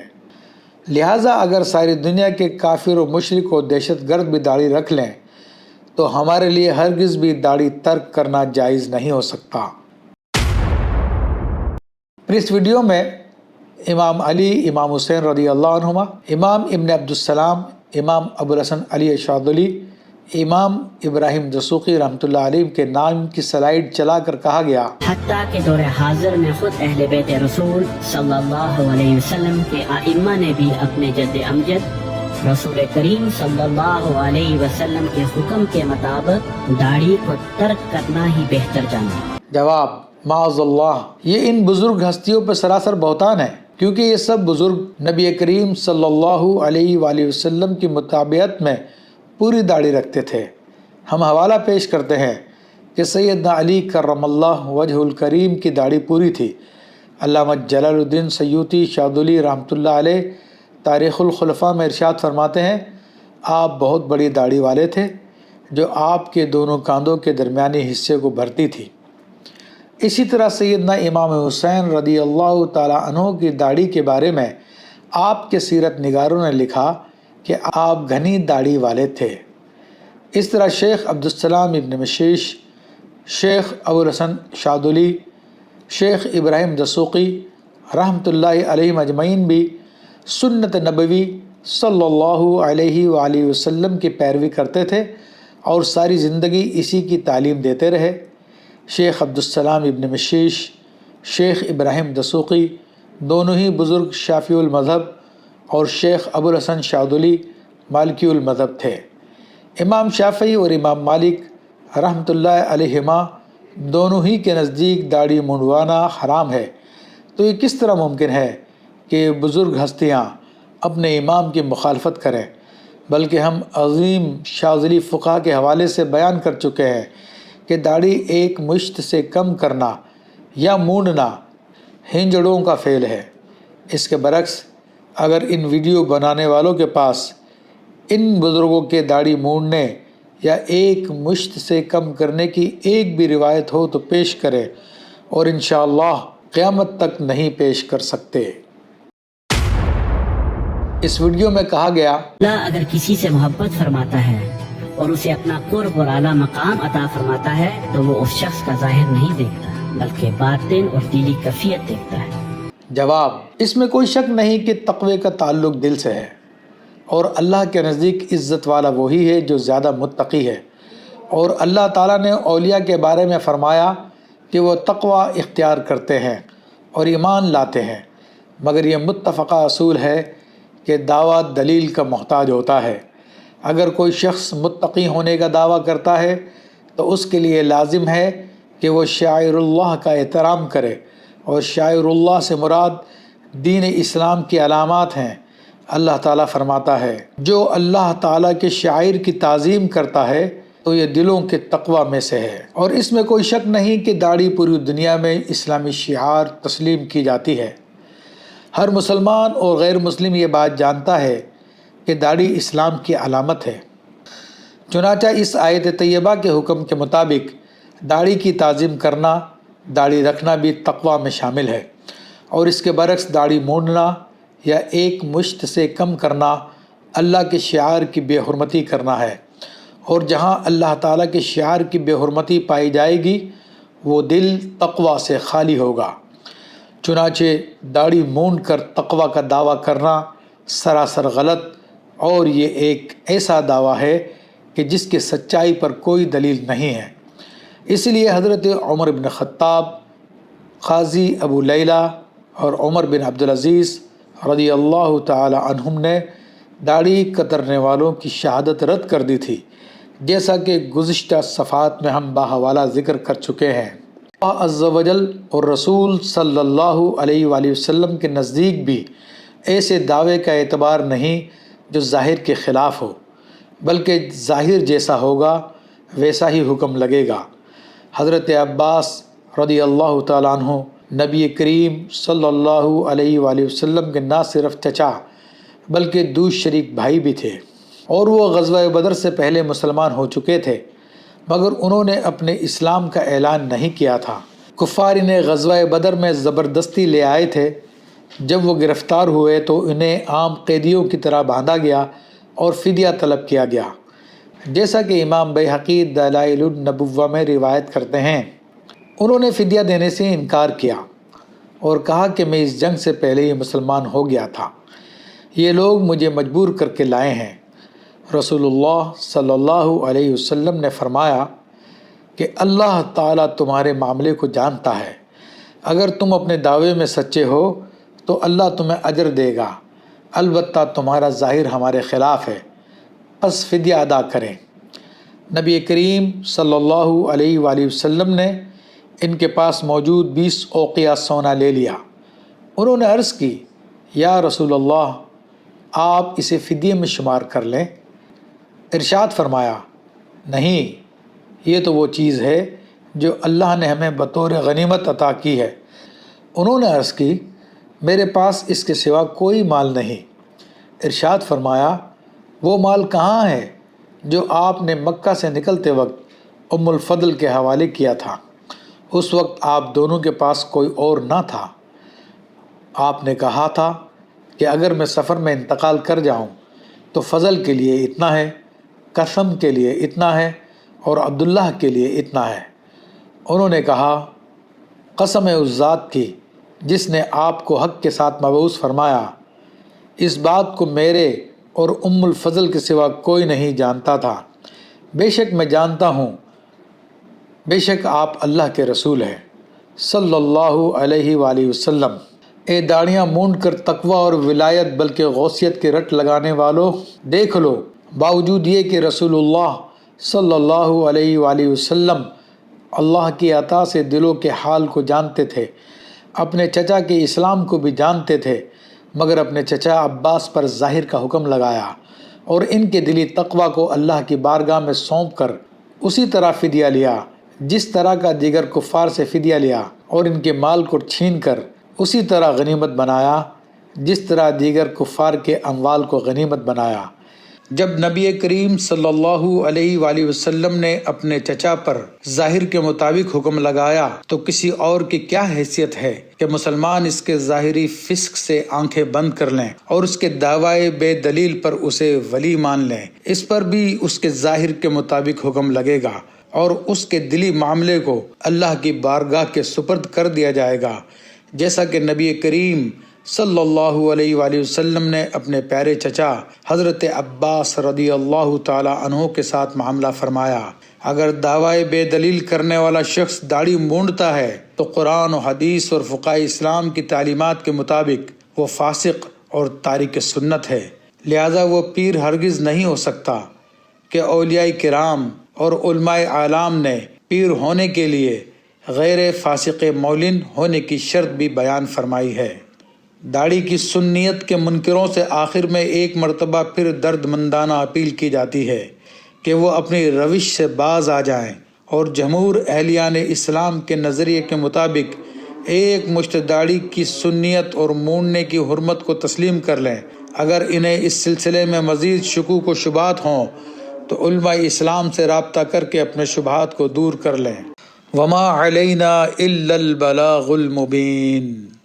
لہٰذا اگر ساری دنیا کے کافر و مشرک و دہشت گرد بھی داڑھی رکھ لیں تو ہمارے لیے ہرگز بھی داڑھی ترک کرنا جائز نہیں ہو سکتا۔ پھر اس ویڈیو میں امام علی، امام حسین رضی اللہ عنہما، امام ابن عبدالسلام، امام ابو الحسن علی شاذلی، امام ابراہیم دسوقی رحمۃ اللہ علیہ کے نام کی سلائیڈ چلا کر کہا گیا، حتیٰ کہ دور حاضر میں خود اہل بیت رسول صلی اللہ علیہ وسلم کے ائمہ نے بھی اپنے جد امجد رسول کریم صلی اللہ علیہ وسلم کے حکم کے مطابق داڑھی کو ترک کرنا ہی بہتر جانا۔ جواب، معاذ اللہ، یہ ان بزرگ ہستیوں پر سراسر بہتان ہے، کیونکہ یہ سب بزرگ نبی کریم صلی اللہ علیہ وآلہ وسلم کی مطابعت میں پوری داڑھی رکھتے تھے۔ ہم حوالہ پیش کرتے ہیں کہ سیدنا علی کرم اللہ وجہ الکریم کی داڑھی پوری تھی۔ علامہ جلال الدین سیوطی شاذلی رحمۃ اللہ علیہ تاریخ الخلفاء میں ارشاد فرماتے ہیں، آپ بہت بڑی داڑھی والے تھے جو آپ کے دونوں کاندھوں کے درمیانی حصے کو بھرتی تھی۔ اسی طرح سیدنا امام حسین رضی اللہ تعالیٰ عنہ کی داڑھی کے بارے میں آپ کے سیرت نگاروں نے لکھا کہ آپ گھنی داڑھی والے تھے۔ اس طرح شیخ عبدالسلام ابن مشیش، شیخ ابوالحسن شاذلی، شیخ ابراہیم دسوقی رحمۃ اللہ علیہ مجمعین بھی سنت نبوی صلی اللہ علیہ وآلہ وسلم کی پیروی کرتے تھے اور ساری زندگی اسی کی تعلیم دیتے رہے۔ شیخ عبدالسلام ابن مشیش، شیخ ابراہیم دسوقی دونوں ہی بزرگ شافعی المذہب اور شیخ ابوالحسن شاذلی مالکی المذہب تھے۔ امام شافعی اور امام مالک رحمۃ اللہ علیہما دونوں ہی کے نزدیک داڑھی منڈوانا حرام ہے، تو یہ کس طرح ممکن ہے کہ بزرگ ہستیاں اپنے امام کی مخالفت کریں؟ بلکہ ہم عظیم شاذلی فقہا کے حوالے سے بیان کر چکے ہیں کہ داڑھی ایک مشت سے کم کرنا یا مونڈنا ہنجڑوں کا فعل ہے۔ اس کے برعکس اگر ان ویڈیو بنانے والوں کے پاس ان بزرگوں کے داڑھی مونڈنے یا ایک مشت سے کم کرنے کی ایک بھی روایت ہو تو پیش کرے، اور انشاءاللہ قیامت تک نہیں پیش کر سکتے۔ اس ویڈیو میں کہا گیا، اللہ اگر کسی سے محبت فرماتا ہے اور اسے اپنا قرب اور اعلیٰ مقام عطا فرماتا ہے تو وہ اس شخص کا ظاہر نہیں دیکھتا بلکہ باطن اور دلی کیفیت دیکھتا ہے۔ جواب، اس میں کوئی شک نہیں کہ تقوی کا تعلق دل سے ہے، اور اللہ کے نزدیک عزت والا وہی ہے جو زیادہ متقی ہے، اور اللہ تعالیٰ نے اولیاء کے بارے میں فرمایا کہ وہ تقوی اختیار کرتے ہیں اور ایمان لاتے ہیں، مگر یہ متفقہ اصول ہے کہ دعویٰ دلیل کا محتاج ہوتا ہے۔ اگر کوئی شخص متقی ہونے کا دعویٰ کرتا ہے تو اس کے لیے لازم ہے کہ وہ شاعر اللہ کا احترام کرے، اور شاعر اللہ سے مراد دین اسلام کی علامات ہیں۔ اللہ تعالیٰ فرماتا ہے، جو اللہ تعالیٰ کے شاعر کی تعظیم کرتا ہے تو یہ دلوں کے تقوی میں سے ہے۔ اور اس میں کوئی شک نہیں کہ داڑھی پوری دنیا میں اسلامی شعار تسلیم کی جاتی ہے۔ ہر مسلمان اور غیر مسلم یہ بات جانتا ہے کہ داڑھی اسلام کی علامت ہے۔ چنانچہ اس آیت طیبہ کے حکم کے مطابق داڑھی کی تعظیم کرنا، داڑھی رکھنا بھی تقوی میں شامل ہے، اور اس کے برعکس داڑھی مونڈنا یا ایک مشت سے کم کرنا اللہ کے شعار کی بے حرمتی کرنا ہے، اور جہاں اللہ تعالیٰ کے شعار کی بے حرمتی پائی جائے گی وہ دل تقوی سے خالی ہوگا۔ چنانچہ داڑھی مونڈ کر تقوی کا دعویٰ کرنا سراسر غلط، اور یہ ایک ایسا دعویٰ ہے کہ جس کی سچائی پر کوئی دلیل نہیں ہے۔ اس لیے حضرت عمر بن خطاب، قاضی ابو لیلہ اور عمر بن عبدالعزیز رضی اللہ تعالی عنہم نے داڑھی کترنے والوں کی شہادت رد کر دی تھی، جیسا کہ گزشتہ صفحات میں ہم باحوالہ ذکر کر چکے ہیں۔ اللہ عز و جل اور رسول صلی اللہ علیہ وآلہ وسلم کے نزدیک بھی ایسے دعوے کا اعتبار نہیں جو ظاہر کے خلاف ہو، بلکہ ظاہر جیسا ہوگا ویسا ہی حکم لگے گا۔ حضرت عباس رضی اللہ تعالیٰ عنہ نبی کریم صلی اللہ علیہ وآلہ وسلم کے نہ صرف چچا بلکہ دو شریک بھائی بھی تھے، اور وہ غزوہ بدر سے پہلے مسلمان ہو چکے تھے، مگر انہوں نے اپنے اسلام کا اعلان نہیں کیا تھا۔ کفار انہیں غزوہ بدر میں زبردستی لے آئے تھے۔ جب وہ گرفتار ہوئے تو انہیں عام قیدیوں کی طرح باندھا گیا اور فدیہ طلب کیا گیا، جیسا کہ امام بیہقی دلائل النبوہ میں روایت کرتے ہیں۔ انہوں نے فدیہ دینے سے انکار کیا اور کہا کہ میں اس جنگ سے پہلے ہی مسلمان ہو گیا تھا، یہ لوگ مجھے مجبور کر کے لائے ہیں۔ رسول اللہ صلی اللہ علیہ وسلم نے فرمایا کہ اللہ تعالیٰ تمہارے معاملے کو جانتا ہے، اگر تم اپنے دعوے میں سچے ہو تو اللہ تمہیں اجر دے گا، البتہ تمہارا ظاہر ہمارے خلاف ہے، پس فدیہ ادا کریں۔ نبی کریم صلی اللہ علیہ وآلہ وسلم نے ان کے پاس موجود 20 اوقیہ سونا لے لیا۔ انہوں نے عرض کی، یا رسول اللہ، آپ اسے فدیے میں شمار کر لیں۔ ارشاد فرمایا، نہیں، یہ تو وہ چیز ہے جو اللہ نے ہمیں بطور غنیمت عطا کی ہے۔ انہوں نے عرض کی، میرے پاس اس کے سوا کوئی مال نہیں۔ ارشاد فرمایا، وہ مال کہاں ہے جو آپ نے مکہ سے نکلتے وقت ام الفضل کے حوالے کیا تھا؟ اس وقت آپ دونوں کے پاس کوئی اور نہ تھا۔ آپ نے کہا تھا کہ اگر میں سفر میں انتقال کر جاؤں تو فضل کے لیے اتنا ہے، قسم کے لیے اتنا ہے اور عبداللہ کے لیے اتنا ہے۔ انہوں نے کہا، قسم ہے اس ذات کی جس نے آپ کو حق کے ساتھ مبعوث فرمایا، اس بات کو میرے اور ام الفضل کے سوا کوئی نہیں جانتا تھا، بے شک میں جانتا ہوں، بے شک آپ اللہ کے رسول ہیں صلی اللہ علیہ وآلہ وسلم۔ اے داڑیاں مونڈ کر تقوی اور ولایت بلکہ غوثیت کے رٹ لگانے والو، دیکھ لو، باوجود یہ کہ رسول اللہ صلی اللہ علیہ وآلہ وسلم اللہ کی عطا سے دلوں کے حال کو جانتے تھے، اپنے چچا کے اسلام کو بھی جانتے تھے، مگر اپنے چچا عباس پر ظاہر کا حکم لگایا اور ان کے دلی تقوی کو اللہ کی بارگاہ میں سونپ کر اسی طرح فدیہ لیا جس طرح کا دیگر کفار سے فدیہ لیا، اور ان کے مال کو چھین کر اسی طرح غنیمت بنایا جس طرح دیگر کفار کے اموال کو غنیمت بنایا۔ جب نبی کریم صلی اللہ علیہ وآلہ وسلم نے اپنے چچا پر ظاہر کے مطابق حکم لگایا تو کسی اور کی کیا حیثیت ہے کہ مسلمان اس کے ظاہری فسق سے آنکھیں بند کر لیں اور اس کے دعوی بے دلیل پر اسے ولی مان لیں۔ اس پر بھی اس کے ظاہر کے مطابق حکم لگے گا اور اس کے دلی معاملے کو اللہ کی بارگاہ کے سپرد کر دیا جائے گا، جیسا کہ نبی کریم صلی اللہ علیہ وآلہ وسلم نے اپنے پیارے چچا حضرت عباس رضی اللہ تعالی عنہ کے ساتھ معاملہ فرمایا۔ اگر دعوی بے دلیل کرنے والا شخص داڑھی مونڈتا ہے تو قرآن و حدیث اور فقہ اسلام کی تعلیمات کے مطابق وہ فاسق اور تارک سنت ہے، لہذا وہ پیر ہرگز نہیں ہو سکتا کہ اولیاء کرام اور علماء اعلام نے پیر ہونے کے لیے غیر فاسق مولن ہونے کی شرط بھی بیان فرمائی ہے۔ داڑھی کی سنیت کے منکروں سے آخر میں ایک مرتبہ پھر درد مندانہ اپیل کی جاتی ہے کہ وہ اپنی روش سے باز آ جائیں اور جمہور اہلیان اسلام کے نظریے کے مطابق ایک مشت داڑھی کی سنیت اور مونڈنے کی حرمت کو تسلیم کر لیں۔ اگر انہیں اس سلسلے میں مزید شکوک و شبہات ہوں تو علماء اسلام سے رابطہ کر کے اپنے شبہات کو دور کر لیں۔ وما علینا الا البلاغ المبین۔